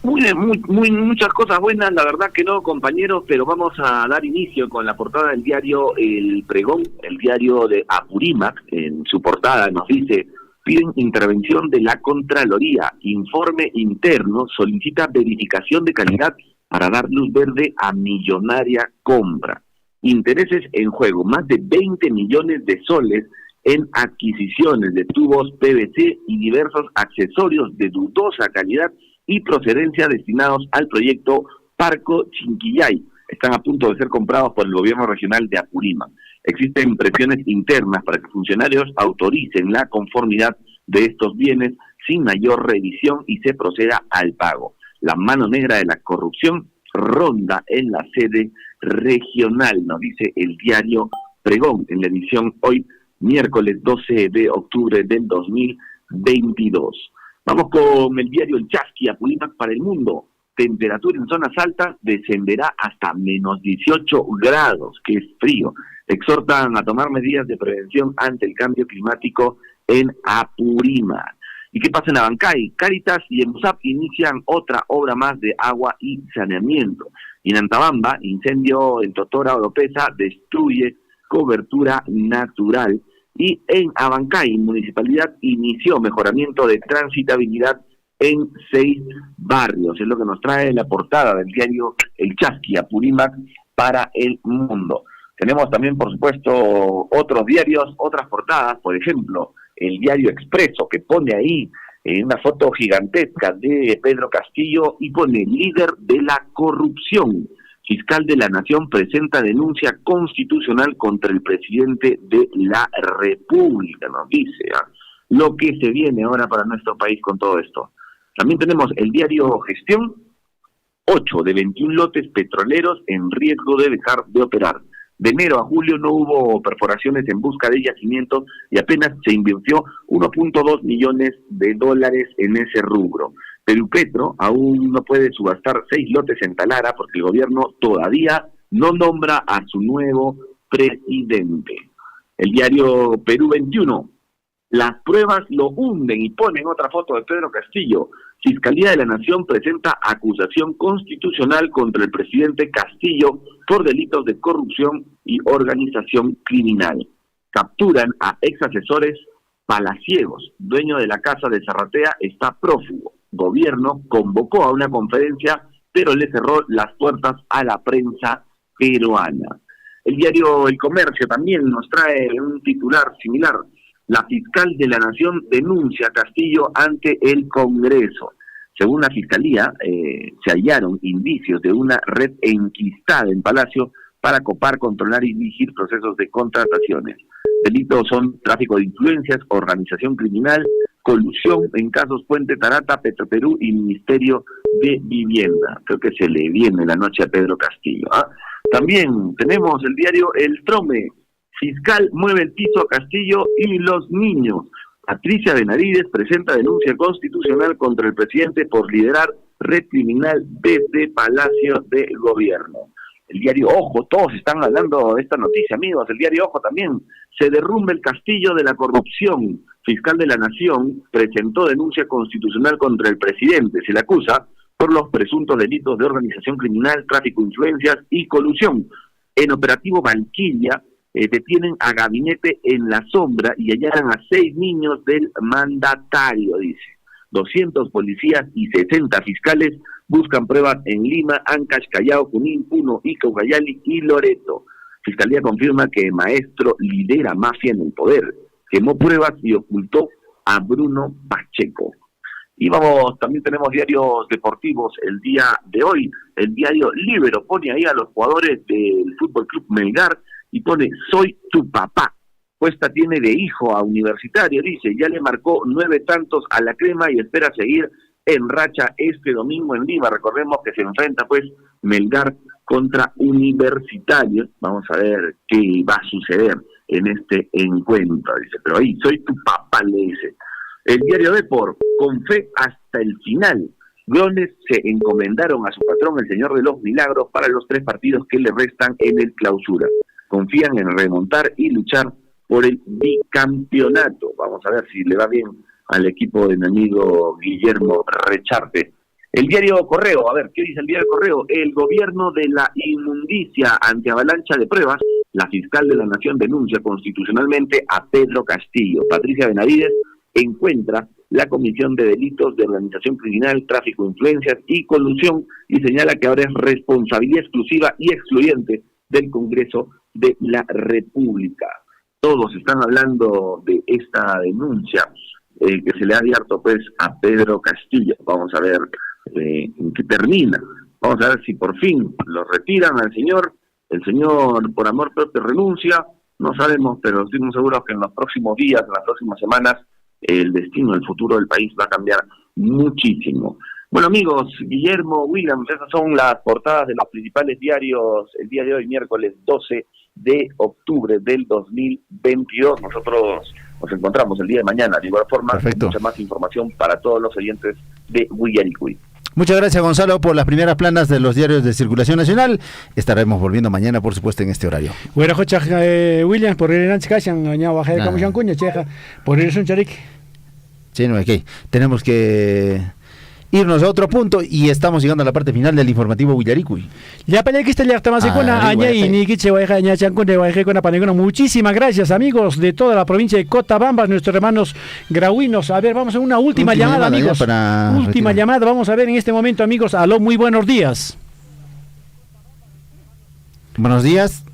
Muchas cosas buenas, la verdad que no, compañeros, pero vamos a dar inicio con la portada del diario El Pregón, el diario de Apurímac. En su portada nos dice: piden intervención de la Contraloría, informe interno, solicita verificación de calidad para dar luz verde a millonaria compra. Intereses en juego, más de 20 millones de soles en adquisiciones de tubos PVC y diversos accesorios de dudosa calidad y procedencia destinados al proyecto Parco Chinquillay. Están a punto de ser comprados por el gobierno regional de Apurímac. Existen presiones internas para que funcionarios autoricen la conformidad de estos bienes sin mayor revisión y se proceda al pago. La mano negra de la corrupción ronda en la sede regional, nos dice el diario Pregón en la edición hoy, miércoles 12 de octubre del 2022. Vamos con el diario El Chasqui, Apurímac para el mundo. Temperatura en zonas altas descenderá hasta menos 18 grados, que es frío. Exhortan a tomar medidas de prevención ante el cambio climático en Apurímac. ¿Y qué pasa en Abancay? Cáritas y EMUSAP inician otra obra más de agua y saneamiento. Y en Antabamba, incendio en Totora Oropesa destruye cobertura natural. Y en Abancay, municipalidad inició mejoramiento de transitabilidad en 6 barrios. Es lo que nos trae la portada del diario El Chasqui, Apurímac para el mundo. Tenemos también, por supuesto, otros diarios, otras portadas, por ejemplo, el diario Expreso, que pone ahí una foto gigantesca de Pedro Castillo y pone líder de la corrupción. Fiscal de la Nación presenta denuncia constitucional contra el presidente de la República, nos dice lo que se viene ahora para nuestro país con todo esto. También tenemos el diario Gestión, 8 de 21 lotes petroleros en riesgo de dejar de operar. De enero a julio no hubo perforaciones en busca de yacimientos y apenas se invirtió 1.2 millones de dólares en ese rubro. Perupetro aún no puede subastar 6 lotes en Talara porque el gobierno todavía no nombra a su nuevo presidente. El diario Perú 21, las pruebas lo hunden y ponen otra foto de Pedro Castillo. Fiscalía de la Nación presenta acusación constitucional contra el presidente Castillo por delitos de corrupción y organización criminal. Capturan a ex asesores palaciegos. Dueño de la casa de Zarratea está prófugo. Gobierno convocó a una conferencia, pero le cerró las puertas a la prensa peruana. El diario El Comercio también nos trae un titular similar. La fiscal de la Nación denuncia a Castillo ante el Congreso. Según la Fiscalía, se hallaron indicios de una red enquistada en Palacio para copar, controlar y dirigir procesos de contrataciones. Delitos son tráfico de influencias, organización criminal, colusión en casos Puente Tarata, Petroperú y Ministerio de Vivienda. Creo que se le viene la noche a Pedro Castillo. También tenemos el diario El Trome. Fiscal mueve el piso a Castillo y los niños. Patricia Benavides presenta denuncia constitucional contra el presidente por liderar red criminal desde Palacio de Gobierno. El diario Ojo, todos están hablando de esta noticia, amigos. El diario Ojo también. Se derrumba el castillo de la corrupción. Fiscal de la Nación presentó denuncia constitucional contra el presidente. Se le acusa por los presuntos delitos de organización criminal, tráfico de influencias y colusión. En operativo Valquiria, detienen a Gabinete en la Sombra y hallaron a 6 niños del mandatario, dice. 200 policías y 60 fiscales buscan pruebas en Lima, Ancash, Callao, Junín, Puno, Ica, Ucayali y Loreto. Fiscalía confirma que Maestro lidera mafia en el poder. Quemó pruebas y ocultó a Bruno Pacheco. Y vamos, también tenemos diarios deportivos el día de hoy. El diario Libero pone ahí a los jugadores del Fútbol Club Melgar y pone: soy tu papá. Cuesta tiene de hijo a Universitario, dice, ya le marcó 9 tantos a la Crema y espera seguir en racha este domingo en Lima. Recordemos que se enfrenta pues Melgar contra Universitario. Vamos a ver qué va a suceder en este encuentro, dice, pero ahí, soy tu papá, le dice. El diario Depor, con fe hasta el final. Grones se encomendaron a su patrón, el Señor de los Milagros, para los 3 partidos que le restan en el Clausura. Confían en remontar y luchar por el bicampeonato. Vamos a ver si le va bien al equipo de mi amigo Guillermo Recharte. El diario Correo, a ver, ¿qué dice el diario Correo? El gobierno de la inmundicia ante avalancha de pruebas. La fiscal de la Nación denuncia constitucionalmente a Pedro Castillo. Patricia Benavides encuentra la comisión de delitos de organización criminal, tráfico de influencias y colusión y señala que ahora es responsabilidad exclusiva y excluyente del Congreso de la República. Todos están hablando de esta denuncia que se le ha abierto pues a Pedro Castillo. Vamos a ver en qué termina. Vamos a ver si por fin lo retiran al señor. El señor por amor propio renuncia. No sabemos, pero estamos seguros que en los próximos días, en las próximas semanas, el destino, el futuro del país va a cambiar muchísimo. Bueno, amigos, Guillermo, Williams, esas son las portadas de los principales diarios el día de hoy, miércoles 12 de octubre del 2022. Nosotros nos encontramos el día de mañana, de igual forma. Perfecto. Mucha más información para todos los oyentes de Huillaricui. Muchas gracias, Gonzalo, por las primeras planas de los diarios de circulación nacional. Estaremos volviendo mañana, por supuesto, en este horario. Bueno, Williams, por el por el Suncharik. Sí, no, okay. Tenemos que irnos a otro punto y estamos llegando a la parte final del informativo Huillaricui. Muchísimas gracias, amigos de toda la provincia de Cotabambas, nuestros hermanos grauinos. A ver, vamos a una última llamada, amigos. Última llamada, vamos a ver en este momento, amigos. Aló, muy buenos días. Buenos días.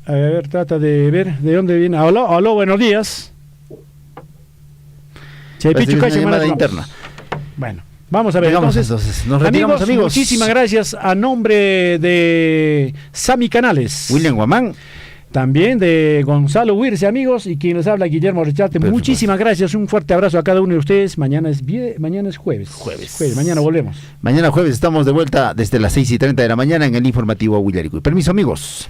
A ver, trata de ver de dónde viene. Aló, buenos días. Interna. Bueno, vamos a ver. Entonces, nos retiramos, amigos. Muchísimas gracias a nombre de Sami Canales, William Guamán, también de Gonzalo Huirce, amigos, y quien les habla, Guillermo Recharte. Muchísimas gracias, un fuerte abrazo a cada uno de ustedes. Mañana es jueves. Mañana volvemos. Mañana jueves estamos de vuelta desde las 6:30 de la mañana en el informativo Huillaricui. Permiso, amigos.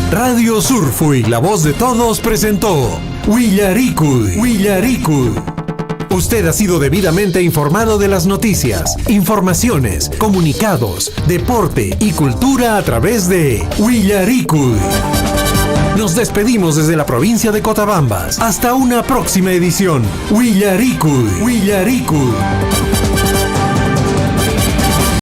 Radio Surfui, la voz de todos, presentó Huillaricui. Usted ha sido debidamente informado de las noticias, informaciones, comunicados, deporte y cultura a través de Huillaricui. Nos despedimos desde la provincia de Cotabambas. Hasta una próxima edición. Huillaricui.